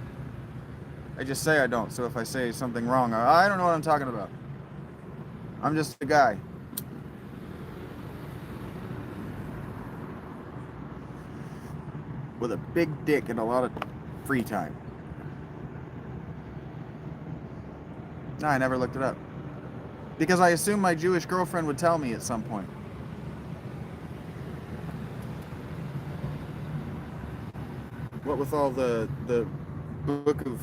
I just say I don't, so if I say something wrong, I don't know what I'm talking about. I'm just a guy. With a big dick and a lot of free time. No, I never looked it up. Because I assumed my Jewish girlfriend would tell me at some point. What with all the book of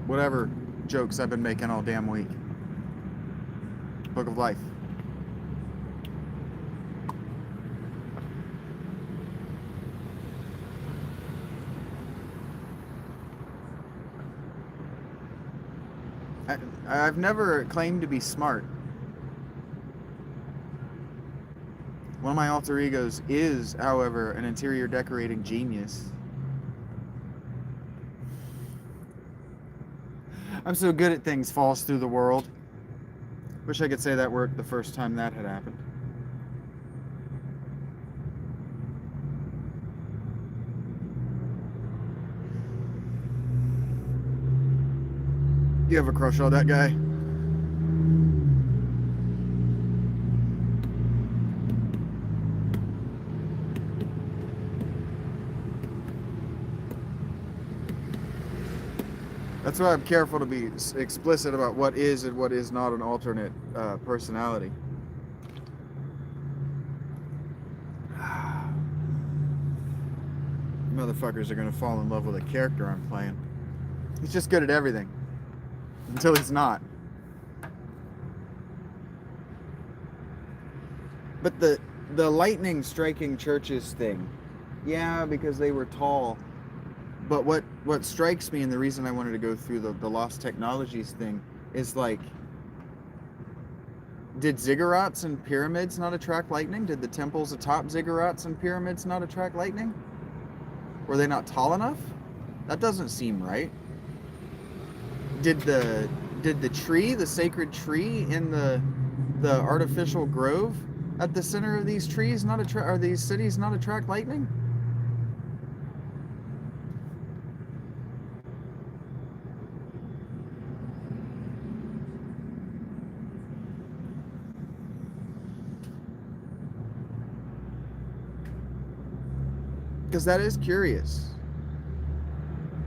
whatever jokes I've been making all damn week. Book of life. I've never claimed to be smart. One of my alter egos is, however, an interior decorating genius. I'm so good at things falls through the world. Wish I could say that word the first time that had happened. You have a crush on that guy? That's why I'm careful to be explicit about what is and what is not an alternate personality. Motherfuckers are gonna fall in love with a character I'm playing. He's just good at everything. Until he's not. But the lightning striking churches thing, yeah, because they were tall. But what strikes me, and the reason I wanted to go through the lost technologies thing, is like, did ziggurats and pyramids not attract lightning? Did the temples atop ziggurats and pyramids not attract lightning? Were they not tall enough? That doesn't seem right. Did the tree, the sacred tree in the artificial grove at the center of these trees these cities not attract lightning? Because that is curious.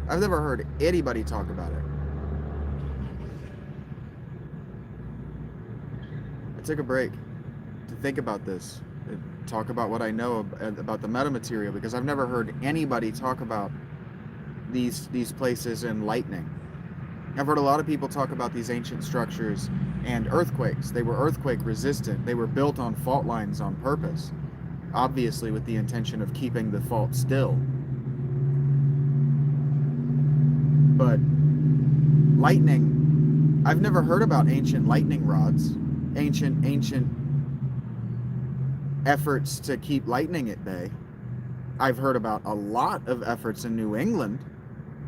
I've never heard anybody talk about it. I took a break to think about this, to talk about what I know about the metamaterial, because I've never heard anybody talk about these places and lightning. I've heard a lot of people talk about these ancient structures and earthquakes. They were earthquake resistant. They were built on fault lines on purpose, obviously with the intention of keeping the fault still. But lightning, I've never heard about ancient lightning rods, ancient efforts to keep lightning at bay. I've heard about a lot of efforts in New England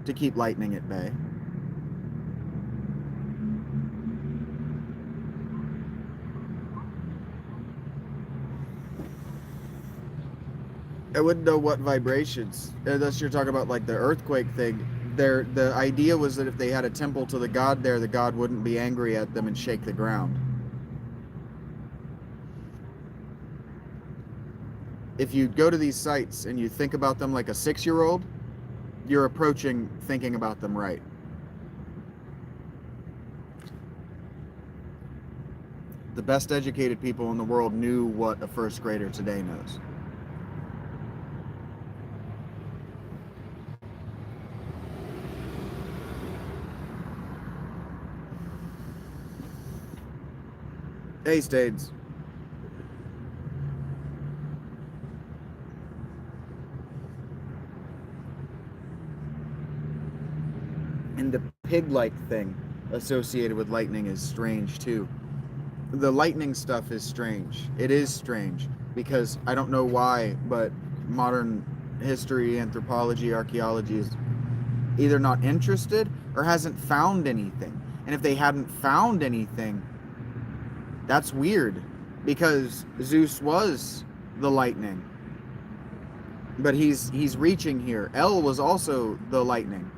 to keep lightning at bay. I wouldn't know what vibrations, unless you're talking about like the earthquake thing. The idea was that if they had a temple to the god there, the god wouldn't be angry at them and shake the ground. If you go to these sites and you think about them like a 6-year-old, you're approaching thinking about them right. The best educated people in the world knew what a first grader today knows. Hey, Stades. And the pig-like thing associated with lightning is strange too. The lightning stuff is strange. It is strange because I don't know why, but modern history, anthropology, archaeology is either not interested or hasn't found anything. And if they hadn't found anything, that's weird because Zeus was the lightning. But he's reaching here. El was also the lightning.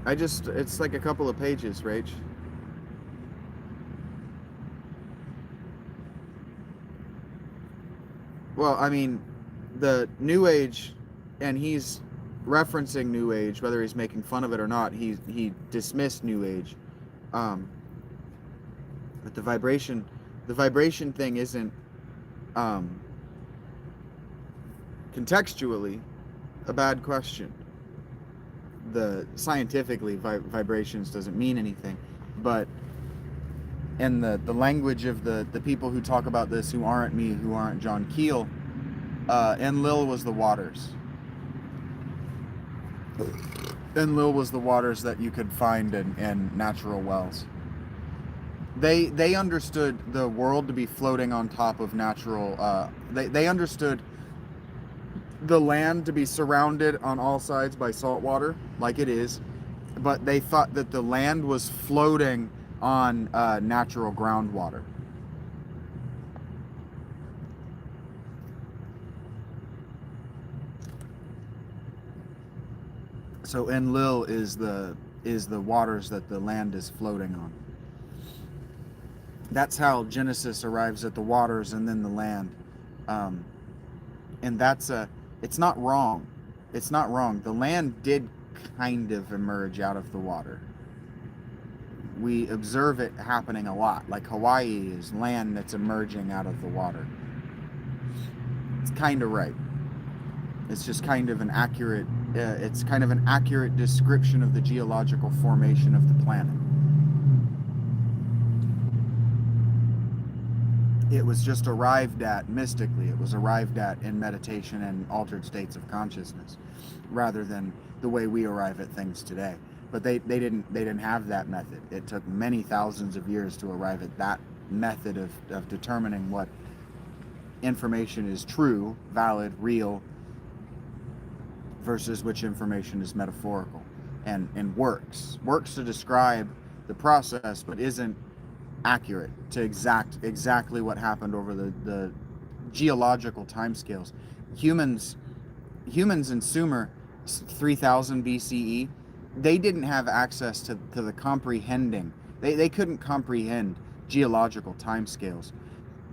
It's like a couple of pages, Rach. Well, I mean, the New Age, and he's referencing New Age, whether he's making fun of it or not. He dismissed New Age, but the vibration thing isn't contextually a bad question. The scientifically vibrations doesn't mean anything, but in the language of the people who talk about this, who aren't me, who aren't John Keel, Enlil was the waters. Enlil was the waters that you could find in natural wells. They understood the world to be floating on top of natural. They understood the land to be surrounded on all sides by salt water, like it is, but they thought that the land was floating on natural groundwater. So Enlil is the waters that the land is floating on. That's how Genesis arrives at the waters and then the land, and it's not wrong. It's not wrong. The land did kind of emerge out of the water. We observe it happening a lot. Like Hawaii is land that's emerging out of the water. It's kind of right. It's just kind of an accurate. It's kind of an accurate description of the geological formation of the planet. It was just arrived at mystically. It was arrived at in meditation and altered states of consciousness, rather than the way we arrive at things today. But they didn't have that method. It took many thousands of years to arrive at that method of determining what information is true, valid, real, versus which information is metaphorical and works to describe the process, but isn't accurate to exactly what happened over the geological timescales. Humans in Sumer 3000 BCE, they didn't have access to the comprehending. They couldn't comprehend geological timescales,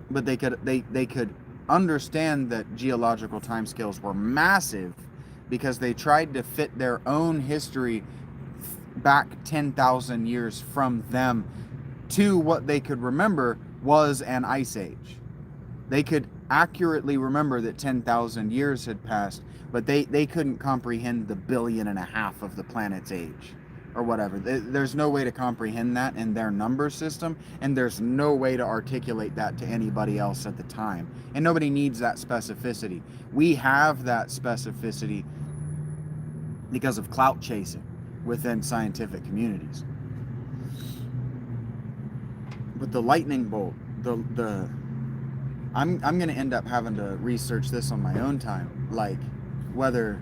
but they could understand that geological timescales were massive because they tried to fit their own history back 10,000 years from them to what they could remember was an ice age. They could accurately remember that 10,000 years had passed, but they couldn't comprehend the 1.5 billion of the planet's age or whatever. There's no way to comprehend that in their number system, and there's no way to articulate that to anybody else at the time. And nobody needs that specificity. We have that specificity because of clout chasing within scientific communities. But the lightning bolt, I'm going to end up having to research this on my own time, like whether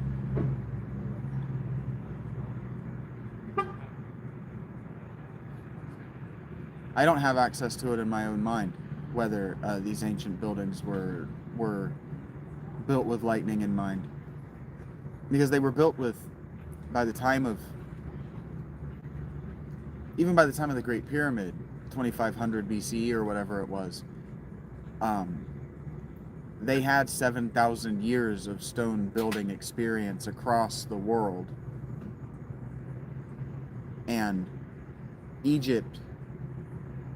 I don't have access to it in my own mind, whether these ancient buildings were built with lightning in mind, because they were built with, even by the time of the Great Pyramid, 2500 BCE or whatever it was, they had 7,000 years of stone building experience across the world. And Egypt,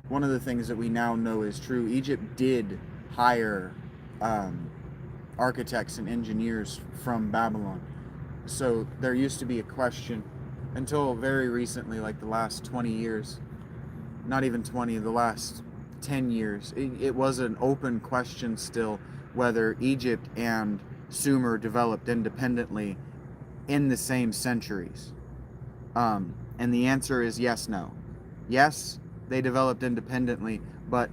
one of the things that we now know is true, Egypt did hire architects and engineers from Babylon. So there used to be a question until very recently, like the last 20 years, not even 20, the last 10 years, it was an open question still whether Egypt and Sumer developed independently in the same centuries. And the answer is yes, no. Yes, they developed independently, but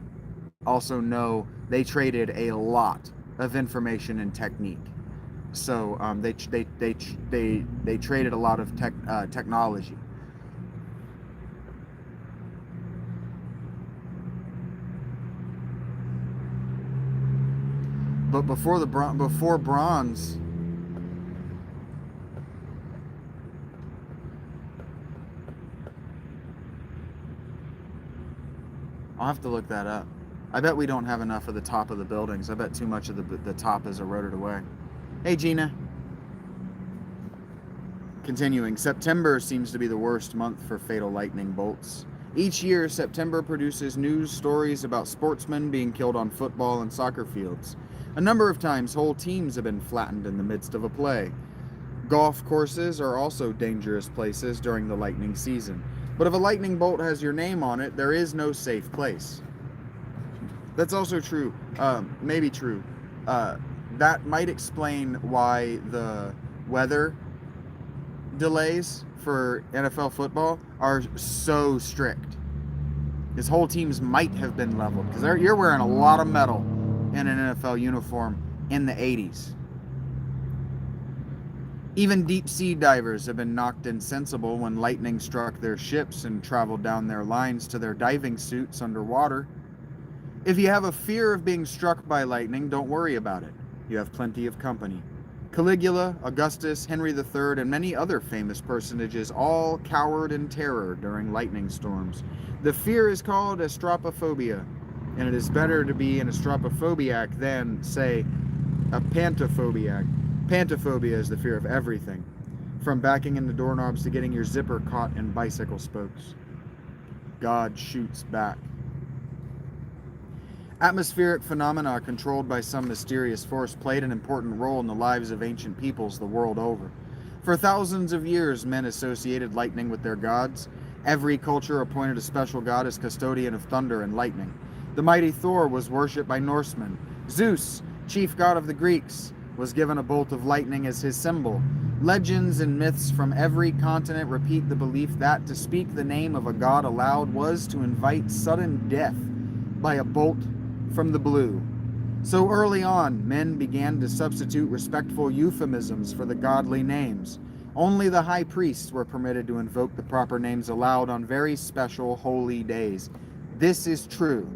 also no, they traded a lot of information and technique. So they traded a lot of technology. But before bronze, I'll have to look that up. I bet we don't have enough of the top of the buildings. I bet too much of the top is eroded away. Hey, Gina. Continuing, September seems to be the worst month for fatal lightning bolts. Each year, September produces news stories about sportsmen being killed on football and soccer fields. A number of times, whole teams have been flattened in the midst of a play. Golf courses are also dangerous places during the lightning season. But if a lightning bolt has your name on it, there is no safe place. That's also true. Maybe true. That might explain why the weather delays for NFL football are so strict. His whole teams might have been leveled because you're wearing a lot of metal in an NFL uniform in the 80s. Even deep sea divers have been knocked insensible when lightning struck their ships and traveled down their lines to their diving suits underwater. If you have a fear of being struck by lightning, don't worry about it. You have plenty of company. Caligula, Augustus, Henry III, and many other famous personages all cowered in terror during lightning storms. The fear is called astropophobia, and it is better to be an astropophobiac than, say, a pantophobiac. Pantophobia is the fear of everything, from backing into doorknobs to getting your zipper caught in bicycle spokes. God shoots back. Atmospheric phenomena controlled by some mysterious force played an important role in the lives of ancient peoples the world over. For thousands of years, men associated lightning with their gods. Every culture appointed a special god as custodian of thunder and lightning. The mighty Thor was worshipped by Norsemen. Zeus, chief god of the Greeks, was given a bolt of lightning as his symbol. Legends and myths from every continent repeat the belief that to speak the name of a god aloud was to invite sudden death by a bolt from the blue. So early on, men began to substitute respectful euphemisms for the godly names. Only the high priests were permitted to invoke the proper names aloud on very special holy days. This is true.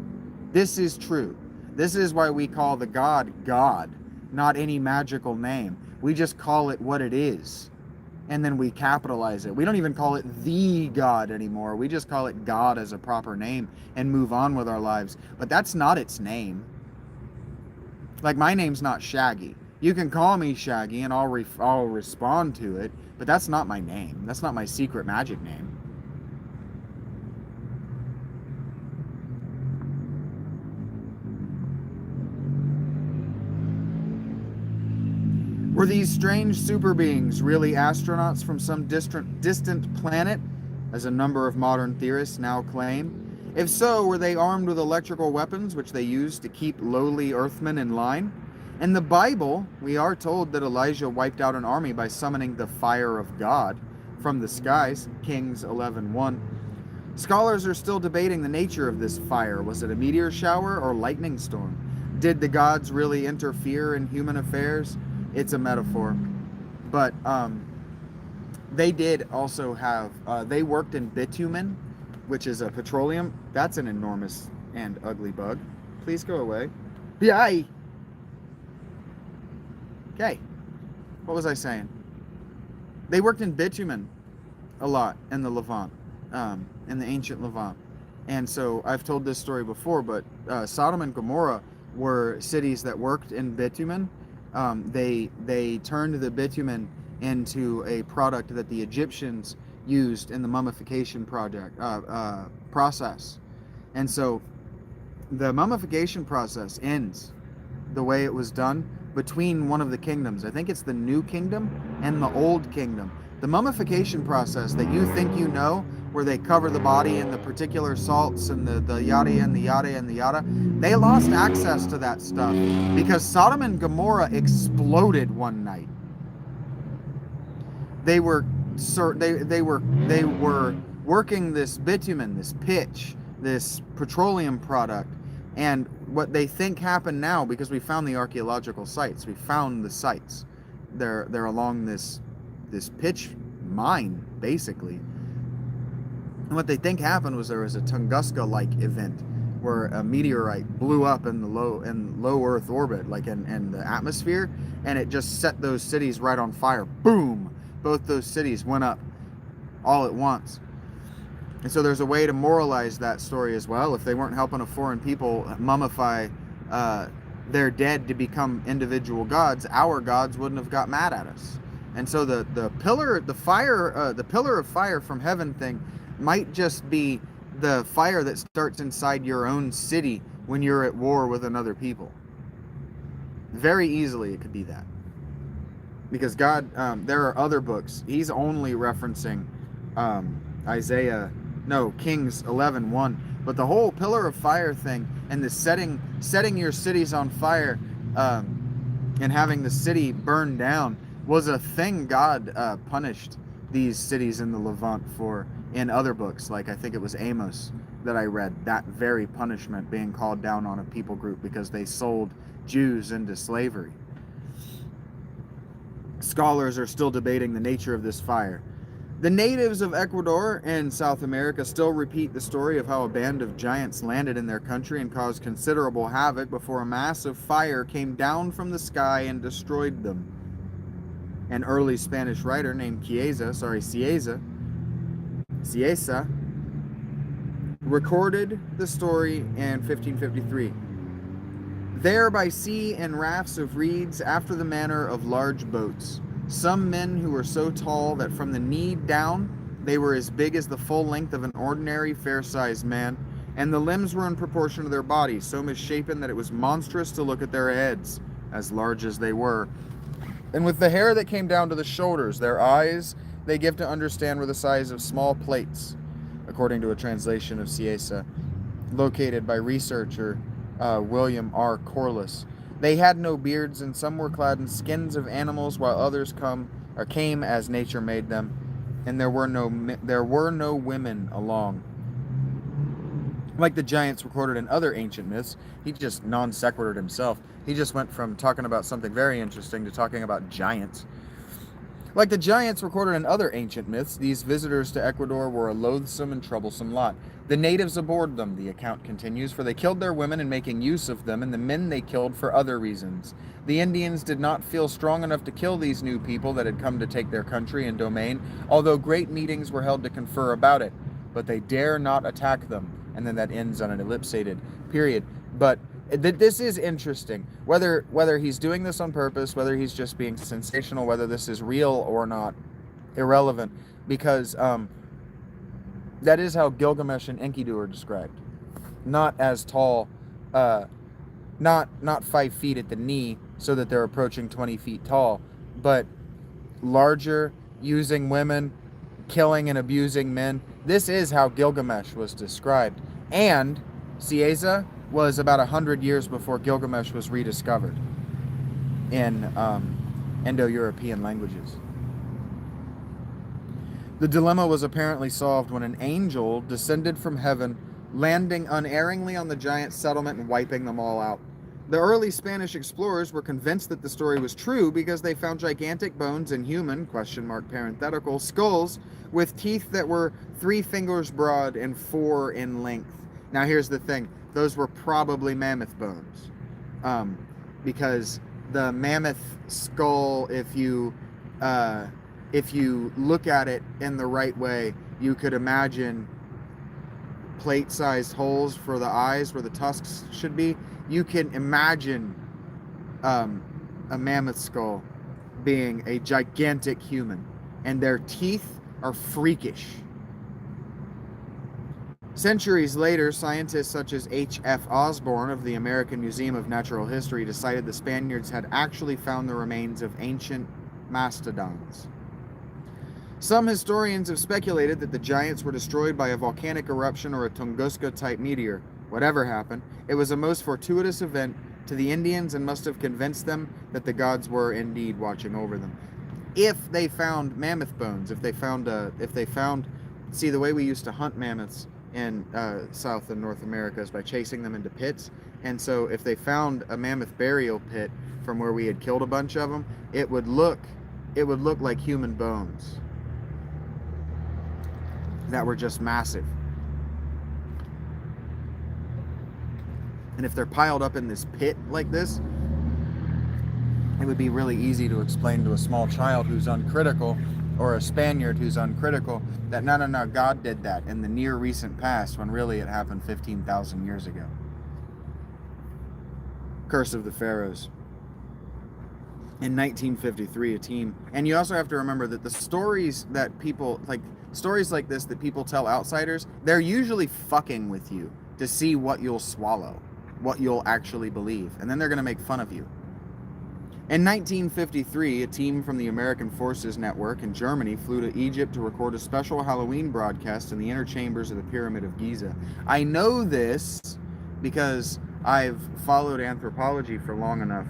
This is true. This is why we call the god God, not any magical name. We just call it what it is, and then we capitalize it. We don't even call it the God anymore. We just call it God as a proper name and move on with our lives. But that's not its name. Like, my name's not Shaggy. You can call me Shaggy and I'll respond to it, but that's not my name. That's not my secret magic name. Were these strange super beings really astronauts from some distant planet, as a number of modern theorists now claim? If so, were they armed with electrical weapons which they used to keep lowly earthmen in line? In the Bible, we are told that Elijah wiped out an army by summoning the fire of God from the skies, Kings 11:1. Scholars are still debating the nature of this fire. Was it a meteor shower or lightning storm? Did the gods really interfere in human affairs? It's a metaphor. But they did also have, they worked in bitumen, which is a petroleum. That's an enormous and ugly bug. Please go away. Yay! Okay. What was I saying? They worked in bitumen a lot in the Levant, in the ancient Levant. And so I've told this story before, but Sodom and Gomorrah were cities that worked in bitumen. They turned the bitumen into a product that the Egyptians used in the mummification process. And so the mummification process ends the way it was done between one of the kingdoms. I think it's the New Kingdom and the Old Kingdom. The mummification process that you think you know, where they cover the body in the particular salts and the yada and the yada and the yada, they lost access to that stuff because Sodom and Gomorrah exploded one night. They were working this bitumen, this pitch, this petroleum product, and what they think happened now, because we found the archaeological sites, we found the sites. They're along this pitch mine, basically. And what they think happened was there was a Tunguska-like event where a meteorite blew up in the low Earth orbit, like in the atmosphere, and it just set those cities right on fire. Boom! Both those cities went up all at once. And so there's a way to moralize that story as well. If they weren't helping a foreign people mummify their dead to become individual gods, our gods wouldn't have got mad at us. And so the pillar of fire from heaven thing might just be the fire that starts inside your own city when you're at war with another people. Very easily it could be that. Because God, there are other books. He's only referencing Kings 11:1. But the whole pillar of fire thing and the setting your cities on fire and having the city burned down was a thing God punished these cities in the Levant for in other books. Like I think it was Amos that I read, that very punishment being called down on a people group because they sold Jews into slavery. Scholars are still debating the nature of this fire. The natives of Ecuador and South America still repeat the story of how a band of giants landed in their country and caused considerable havoc before a massive fire came down from the sky and destroyed them. An early Spanish writer named Cieza, recorded the story in 1553. There by sea in rafts of reeds after the manner of large boats, some men who were so tall that from the knee down they were as big as the full length of an ordinary fair-sized man, and the limbs were in proportion to their bodies, so misshapen that it was monstrous to look at their heads, as large as they were. And with the hair that came down to the shoulders, their eyes they give to understand were the size of small plates, according to a translation of Cieza, located by researcher William R. Corliss. They had no beards, and some were clad in skins of animals, while others came as nature made them, and there were no women along. Like the giants recorded in other ancient myths, he just non sequitured himself. He just went from talking about something very interesting to talking about giants. Like the giants recorded in other ancient myths, these visitors to Ecuador were a loathsome and troublesome lot. The natives abhorred them, the account continues, for they killed their women in making use of them, and the men they killed for other reasons. The Indians did not feel strong enough to kill these new people that had come to take their country and domain, although great meetings were held to confer about it. But they dare not attack them. And then that ends on an ellipsated period. But this is interesting. Whether he's doing this on purpose, whether he's just being sensational, whether this is real or not, irrelevant. Because that is how Gilgamesh and Enkidu are described. Not as tall, not 5 feet at the knee so that they're approaching 20 feet tall, but larger, using women, killing and abusing men. This is how Gilgamesh was described. And Cieza was about 100 years before Gilgamesh was rediscovered in Indo-European languages. The dilemma was apparently solved when an angel descended from heaven, landing unerringly on the giant settlement and wiping them all out. The early Spanish explorers were convinced that the story was true because they found gigantic bones in human, parenthetical, skulls with teeth that were 3 fingers broad and 4 in length. Now here's the thing. Those were probably mammoth bones. Because the mammoth skull, if you look at it in the right way, you could imagine plate-sized holes for the eyes where the tusks should be. You can imagine a mammoth skull being a gigantic human, and their teeth are freakish. Centuries later, scientists such as H.F. Osborne of the American Museum of Natural History decided the Spaniards had actually found the remains of ancient mastodons. Some historians have speculated that the giants were destroyed by a volcanic eruption or a Tunguska-type meteor. Whatever happened, it was a most fortuitous event to the Indians and must have convinced them that the gods were indeed watching over them. If they found mammoth bones, if they found, see, the way we used to hunt mammoths in South and North America is by chasing them into pits. And so if they found a mammoth burial pit from where we had killed a bunch of them, it would look like human bones that were just massive. And if they're piled up in this pit like this, it would be really easy to explain to a small child who's uncritical, or a Spaniard who's uncritical, that no, God did that in the near recent past, when really it happened 15,000 years ago. Curse of the Pharaohs. In 1953, a team, and you also have to remember that the stories that people, like stories like this that people tell outsiders, they're usually fucking with you to see what you'll swallow, what you'll actually believe, and then they're going to make fun of you. In 1953, a team from the American Forces Network in Germany flew to Egypt to record a special Halloween broadcast in the inner chambers of the Pyramid of Giza. I know this because I've followed anthropology for long enough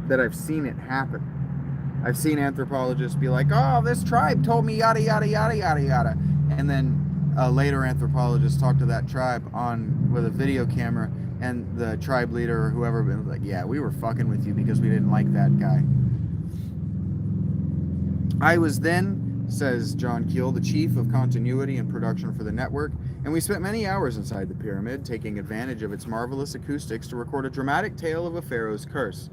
that I've seen it happen. I've seen anthropologists be like, oh, this tribe told me yada, yada, yada, yada, yada. And then later anthropologists talk to that tribe with a video camera, and the tribe leader or whoever was like, yeah, we were fucking with you because we didn't like that guy. I was then, says John Keel, the chief of continuity and production for the network, and we spent many hours inside the pyramid, taking advantage of its marvelous acoustics to record a dramatic tale of a pharaoh's curse.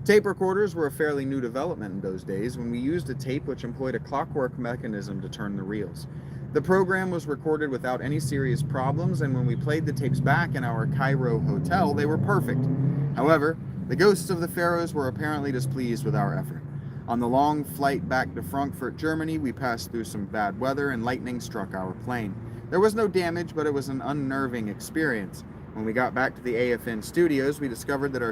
Tape recorders were a fairly new development in those days, when we used a tape which employed a clockwork mechanism to turn the reels. The program was recorded without any serious problems, and when we played the tapes back in our Cairo hotel, they were perfect. However, the ghosts of the pharaohs were apparently displeased with our effort. On the long flight back to Frankfurt, Germany, we passed through some bad weather and lightning struck our plane. There was no damage, but it was an unnerving experience. When we got back to the AFN studios, we discovered that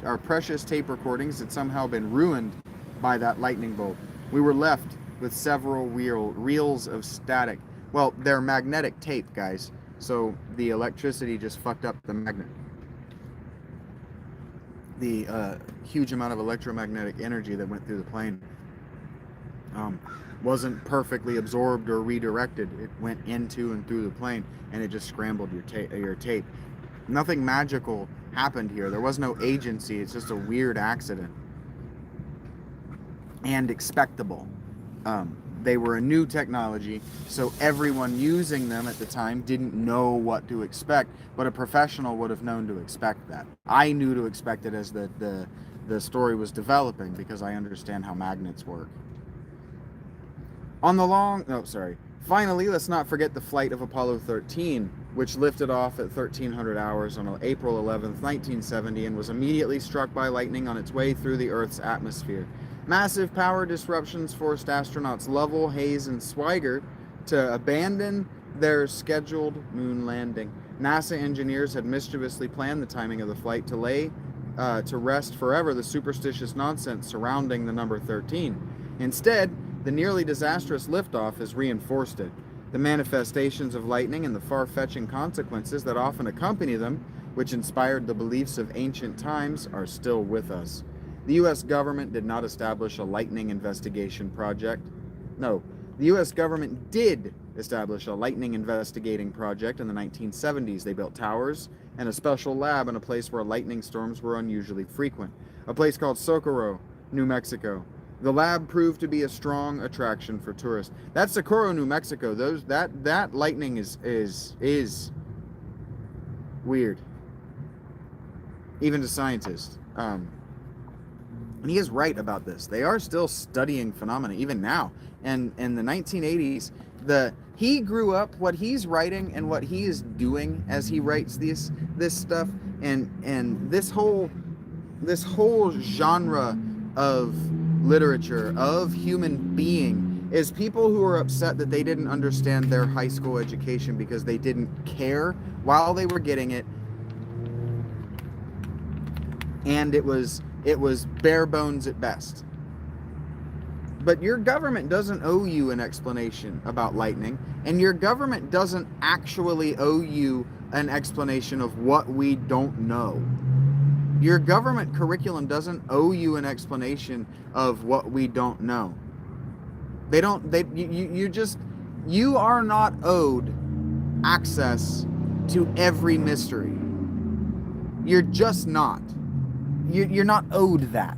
our precious tape recordings had somehow been ruined by that lightning bolt. We were left with several reels of static. Well, they're magnetic tape, guys, so the electricity just fucked up the magnet. The huge amount of electromagnetic energy that went through the plane wasn't perfectly absorbed or redirected. It went into and through the plane, and it just scrambled your tape. Nothing magical happened here. There was no agency. It's just a weird accident. And expectable. They were a new technology, so everyone using them at the time didn't know what to expect, but a professional would have known to expect that. I knew to expect it as the story was developing, because I understand how magnets work. Finally, let's not forget the flight of Apollo 13, which lifted off at 1300 hours on April 11th, 1970, and was immediately struck by lightning on its way through the Earth's atmosphere. Massive power disruptions forced astronauts Lovell, Hayes, and Swigert to abandon their scheduled moon landing. NASA engineers had mischievously planned the timing of the flight to lay to rest forever the superstitious nonsense surrounding the number 13. Instead, the nearly disastrous liftoff has reinforced it. The manifestations of lightning and the far-fetching consequences that often accompany them, which inspired the beliefs of ancient times, are still with us. The U.S. government did not establish a lightning investigation project. No, the U.S. government did establish a lightning investigating project in the 1970s. They built towers and a special lab in a place where lightning storms were unusually frequent, a place called Socorro, New Mexico. The lab proved to be a strong attraction for tourists. That's Socorro, New Mexico. That lightning is weird, even to scientists. And he is right about this. They are still studying phenomena even now. And in the 1980s, he grew up, what he's writing and what he is doing as he writes this stuff, and this whole genre of literature, of human being, is people who are upset that they didn't understand their high school education because they didn't care while they were getting it, and it was bare bones at best. But your government doesn't owe you an explanation about lightning, and your government doesn't actually owe you an explanation of what we don't know. Your government curriculum doesn't owe you an explanation of what we don't know. You are not owed access to every mystery. You're just not. You're not owed that.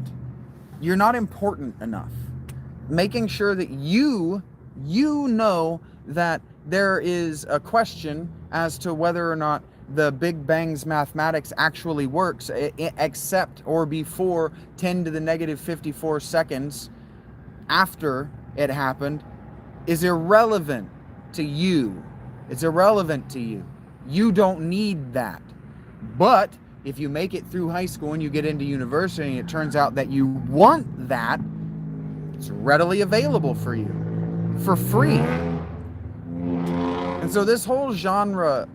You're not important enough. Making sure that you know that there is a question as to whether or not the Big Bang's mathematics actually works, except or before 10 to the negative 54 seconds after it happened, is irrelevant to you. It's irrelevant to you. You don't need that. But if you make it through high school and you get into university and it turns out that you want that, it's readily available for you for free. And so this whole genre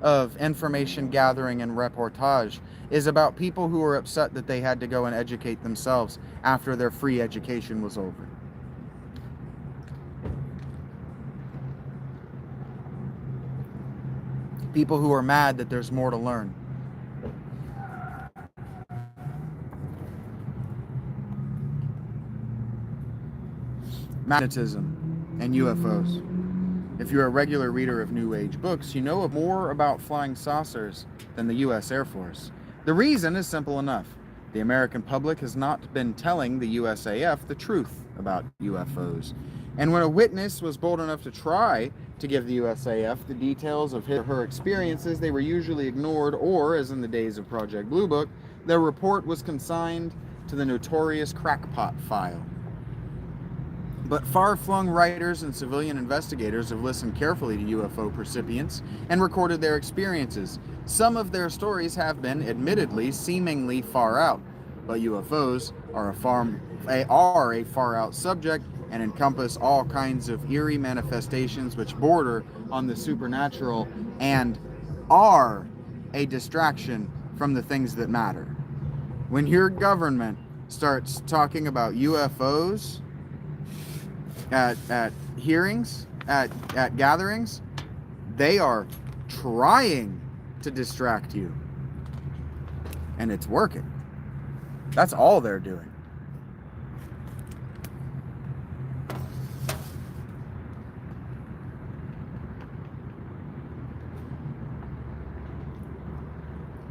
of information gathering and reportage is about people who are upset that they had to go and educate themselves after their free education was over. People who are mad that there's more to learn. Magnetism and UFOs. If you're a regular reader of New Age books, you know more about flying saucers than the U.S. Air Force. The reason is simple enough. The American public has not been telling the USAF the truth about UFOs. And when a witness was bold enough to try to give the USAF the details of his or her experiences, they were usually ignored, or, as in the days of Project Blue Book, their report was consigned to the notorious crackpot file. But far-flung writers and civilian investigators have listened carefully to UFO percipients and recorded their experiences. Some of their stories have been, admittedly, seemingly far out, but UFOs are a far-out subject and encompass all kinds of eerie manifestations which border on the supernatural and are a distraction from the things that matter. When your government starts talking about UFOs at hearings, at gatherings, they are trying to distract you. And it's working. That's all they're doing.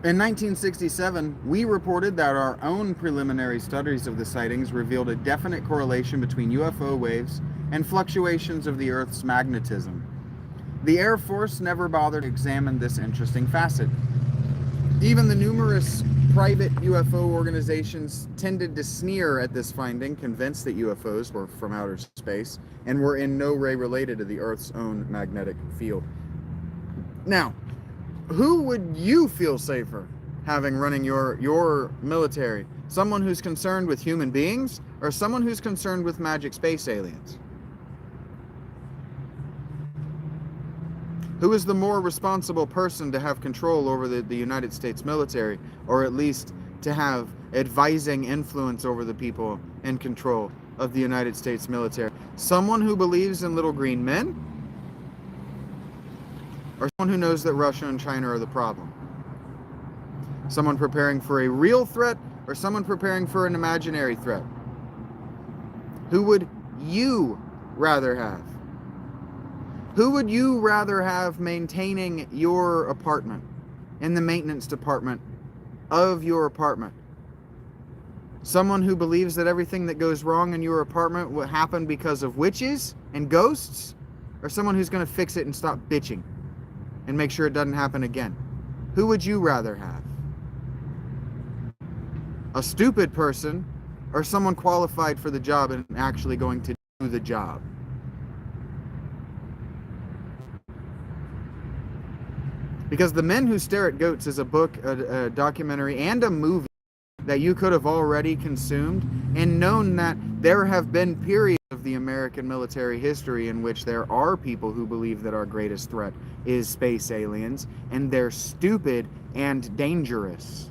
In 1967, we reported that our own preliminary studies of the sightings revealed a definite correlation between UFO waves and fluctuations of the Earth's magnetism. The Air Force never bothered to examine this interesting facet. Even the numerous private UFO organizations tended to sneer at this finding, convinced that UFOs were from outer space and were in no way related to the Earth's own magnetic field. Now, who would you feel safer having running your military? Someone who's concerned with human beings or someone who's concerned with magic space aliens? Who is the more responsible person to have control over the United States military, or at least to have advising influence over the people in control of the United States military? Someone who believes in little green men? Or someone who knows that Russia and China are the problem? Someone preparing for a real threat or someone preparing for an imaginary threat? Who would you rather have? Who would you rather have maintaining your apartment, in the maintenance department of your apartment? Someone who believes that everything that goes wrong in your apartment will happen because of witches and ghosts? Or someone who's going to fix it and stop bitching and make sure it doesn't happen again? Who would you rather have? A stupid person or someone qualified for the job and actually going to do the job? Because The Men Who Stare at Goats is a book, a documentary, and a movie that you could have already consumed and known that there have been periods of the American military history in which there are people who believe that our greatest threat is space aliens, and they're stupid and dangerous.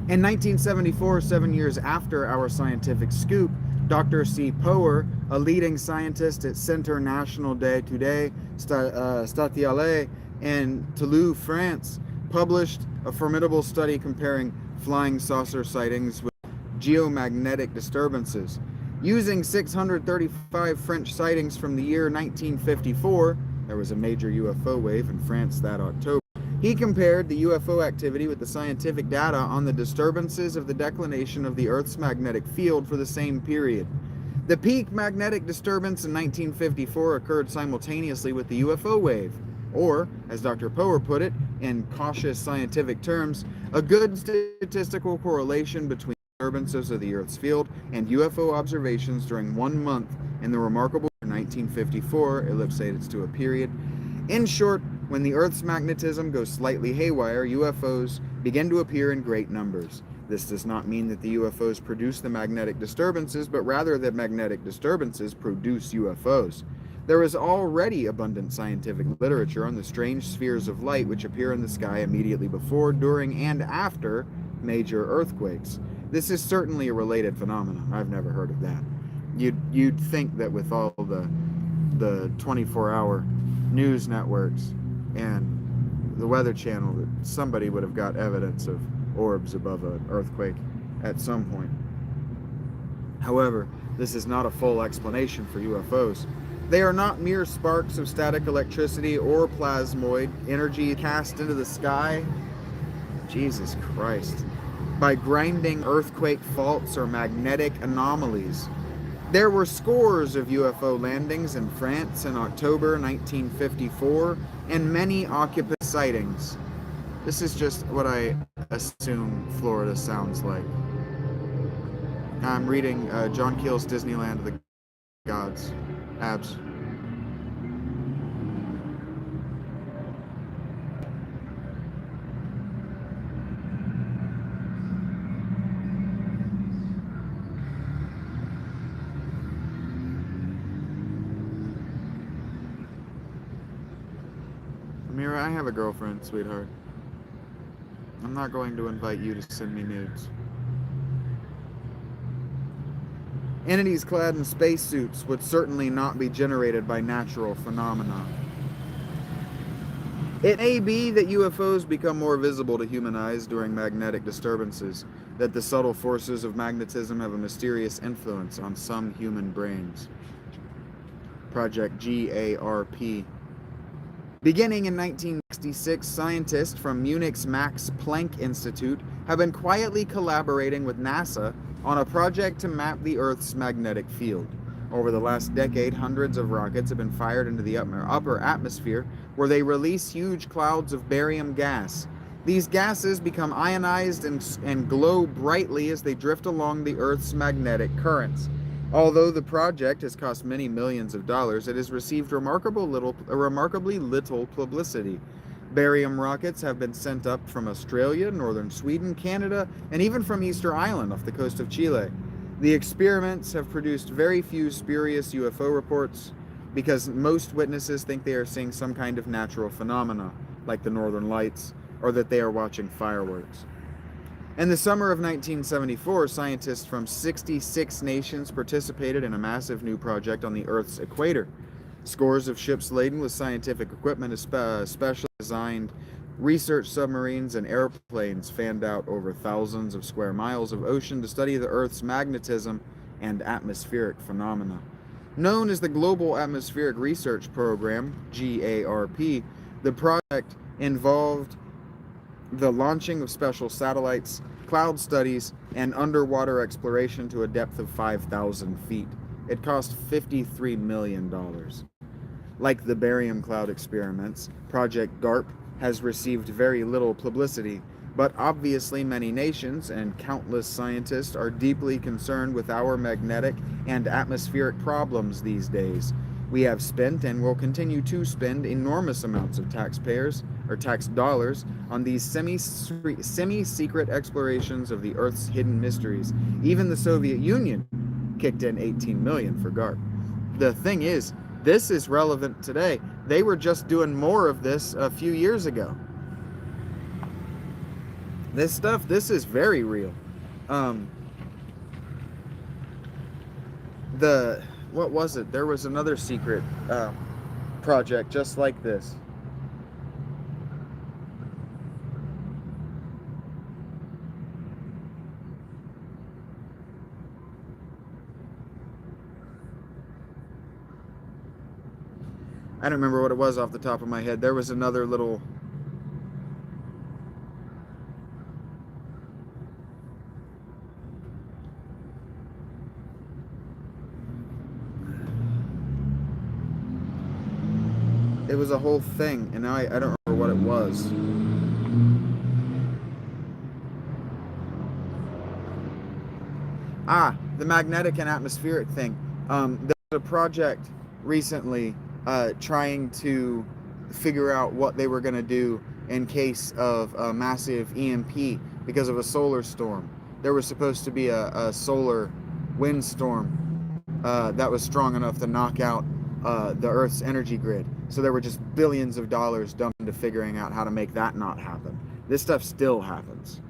In 1974, 7 years after our scientific scoop, Dr. C. Power, a leading scientist at Centre National d'Études Spatiales in Toulouse, France, published a formidable study comparing flying saucer sightings with geomagnetic disturbances. Using 635 French sightings from the year 1954, there was a major UFO wave in France that October. He compared the UFO activity with the scientific data on the disturbances of the declination of the Earth's magnetic field for the same period. The peak magnetic disturbance in 1954 occurred simultaneously with the UFO wave, or, as Dr. Power put it, in cautious scientific terms, a good statistical correlation between disturbances of the Earth's field and UFO observations during 1 month in the remarkable 1954 ellipses to a period. In short, when the Earth's magnetism goes slightly haywire, UFOs begin to appear in great numbers. This does not mean that the UFOs produce the magnetic disturbances, but rather that magnetic disturbances produce UFOs. There is already abundant scientific literature on the strange spheres of light which appear in the sky immediately before, during, and after major earthquakes. This is certainly a related phenomenon. I've never heard of that. You'd think that with all the 24-hour news networks and the Weather Channel that somebody would have got evidence of orbs above an earthquake at some point. However, this is not a full explanation for UFOs. They are not mere sparks of static electricity or plasmoid energy cast into the sky. Jesus Christ. By grinding earthquake faults or magnetic anomalies. There were scores of UFO landings in France in October 1954 and many occupant sightings. This is just what I assume Florida sounds like. I'm reading John Keel's Disneyland of the Gods. Abs. Amira, I have a girlfriend, sweetheart. I'm not going to invite you to send me nudes. Entities clad in spacesuits would certainly not be generated by natural phenomena. It may be that UFOs become more visible to human eyes during magnetic disturbances, that the subtle forces of magnetism have a mysterious influence on some human brains. Project GARP. Beginning in 1966, scientists from Munich's Max Planck Institute have been quietly collaborating with NASA on a project to map the Earth's magnetic field. Over the last decade, hundreds of rockets have been fired into the upper atmosphere, where they release huge clouds of barium gas. These gases become ionized and glow brightly as they drift along the Earth's magnetic currents. Although the project has cost many millions of dollars, it has received remarkably little publicity. Barium rockets have been sent up from Australia, northern Sweden, Canada, and even from Easter Island off the coast of Chile. The experiments have produced very few spurious UFO reports because most witnesses think they are seeing some kind of natural phenomena, like the Northern Lights, or that they are watching fireworks. In the summer of 1974, scientists from 66 nations participated in a massive new project on the Earth's equator. Scores of ships laden with scientific equipment, specially designed research submarines and airplanes, fanned out over thousands of square miles of ocean to study the Earth's magnetism and atmospheric phenomena. Known as the Global Atmospheric Research Program, GARP, the project involved the launching of special satellites, cloud studies, and underwater exploration to a depth of 5,000 feet. It cost $53 million. Like the barium cloud experiments, Project GARP has received very little publicity, but obviously many nations and countless scientists are deeply concerned with our magnetic and atmospheric problems these days. We have spent and will continue to spend enormous amounts of taxpayers or tax dollars on these semi-secret explorations of the Earth's hidden mysteries. Even the Soviet Union kicked in $18 million for GARP. The thing is, this is relevant today. They were just doing more of this a few years ago. This is very real. Um, what was it? There was another secret project just like this. I don't remember what it was off the top of my head. There was another little. It was a whole thing, and I don't remember what it was. The magnetic and atmospheric thing. There was a project recently trying to figure out what they were going to do in case of a massive EMP because of a solar storm. There was supposed to be a solar windstorm that was strong enough to knock out the Earth's energy grid. So there were just billions of dollars dumped into figuring out how to make that not happen. This stuff still happens.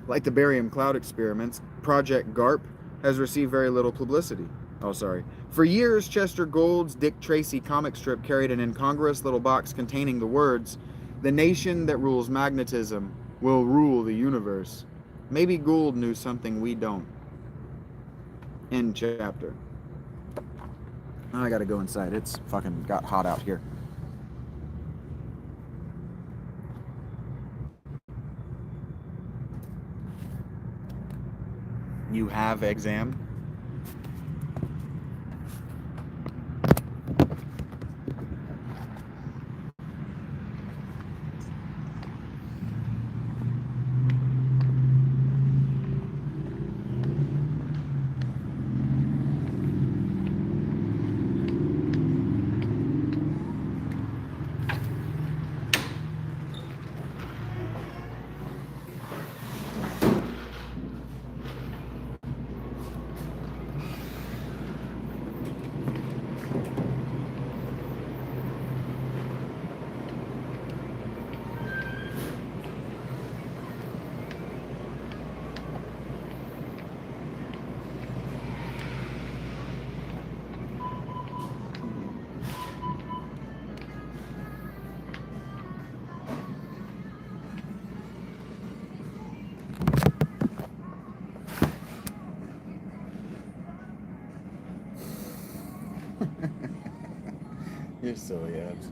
Like the barium cloud experiments, Project GARP has received very little publicity. Oh, sorry. For years, Chester Gould's Dick Tracy comic strip carried an incongruous little box containing the words, "The nation that rules magnetism will rule the universe." Maybe Gould knew something we don't. End chapter. I gotta go inside. It's fucking got hot out here. You have exam? You're silly ass.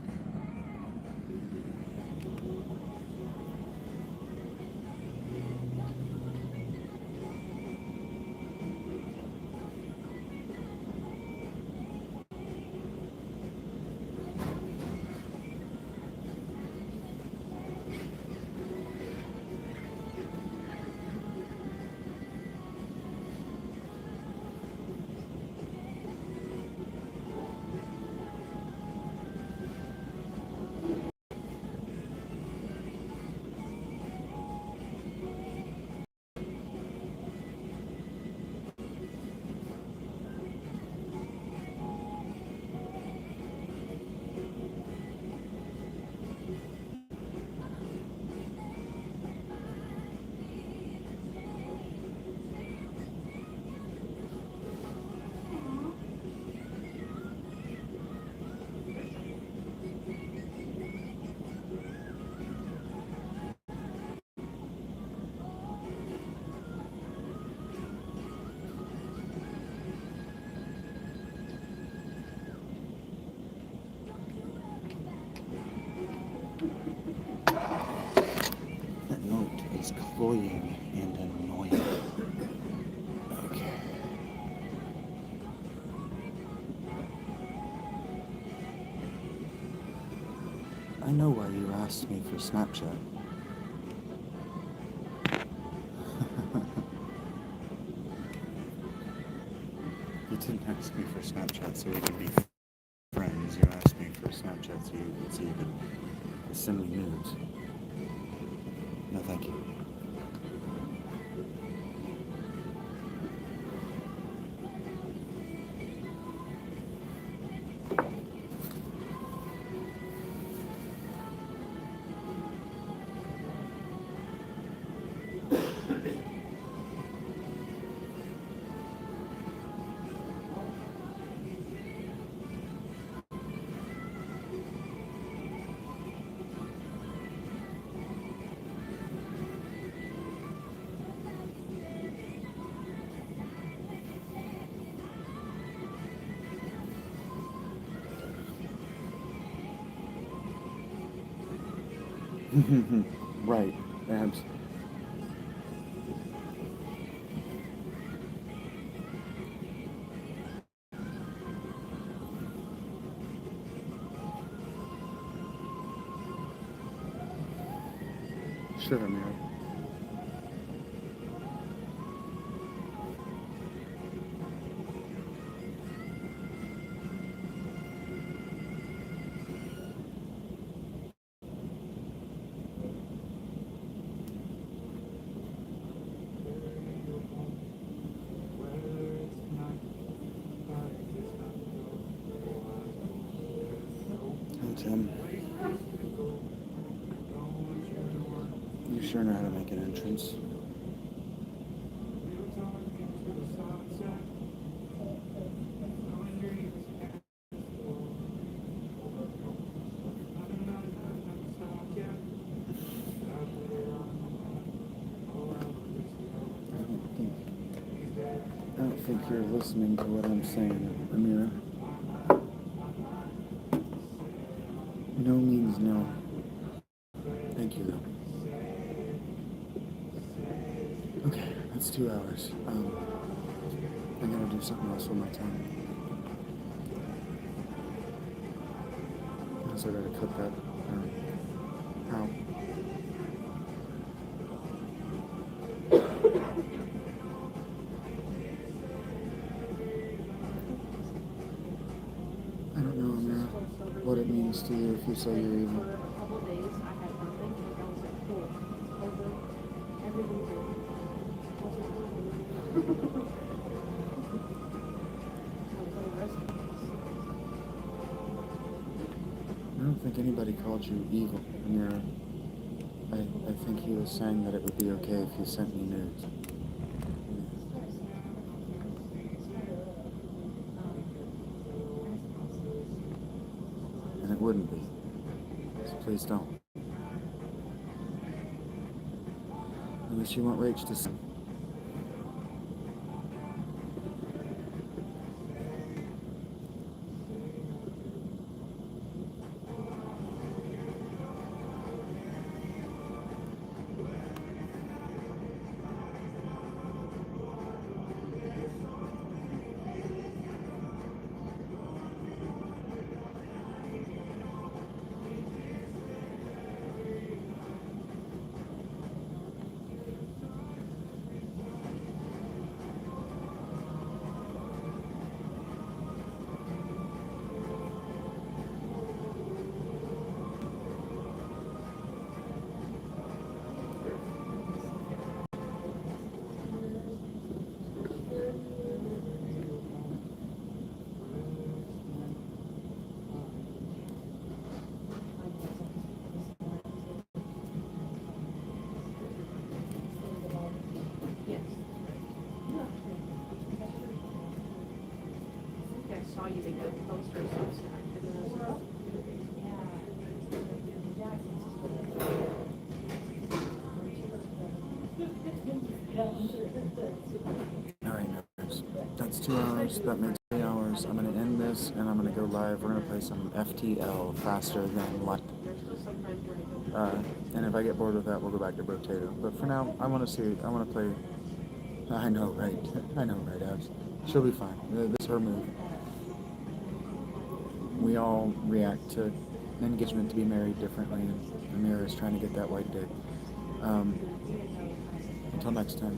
That note is cloying and annoying. Okay. I know why you asked me for Snapchat. You didn't ask me for Snapchat so we could be friends. You asked me for Snapchat so you could send me nudes. No, thank you. Right, abs. Sure, Amira. Hey, Tim. You sure know how to make an entrance? I don't think you're listening to what I'm saying, Amira. No means no. Thank you, though. Okay, that's 2 hours. I gotta do something else with my time. Also gotta cut that out. I don't know, Amira, what it means to you if you say you're evil. I don't think anybody called you evil, Amira. I think he was saying that it would be okay if you sent me nudes. And it wouldn't be. So please don't. Unless you want Rach to see. Alright, guys. That's 2 hours. That makes 3 hours. I'm gonna end this and I'm gonna go live. We're gonna play some FTL, faster than what. And if I get bored with that, we'll go back to Brotato. But for now, I wanna play. I know, right? I know, right, Abs? She'll be fine. This is her move. We all react to engagement to be married differently, and Amira is trying to get that white dick. Until next time.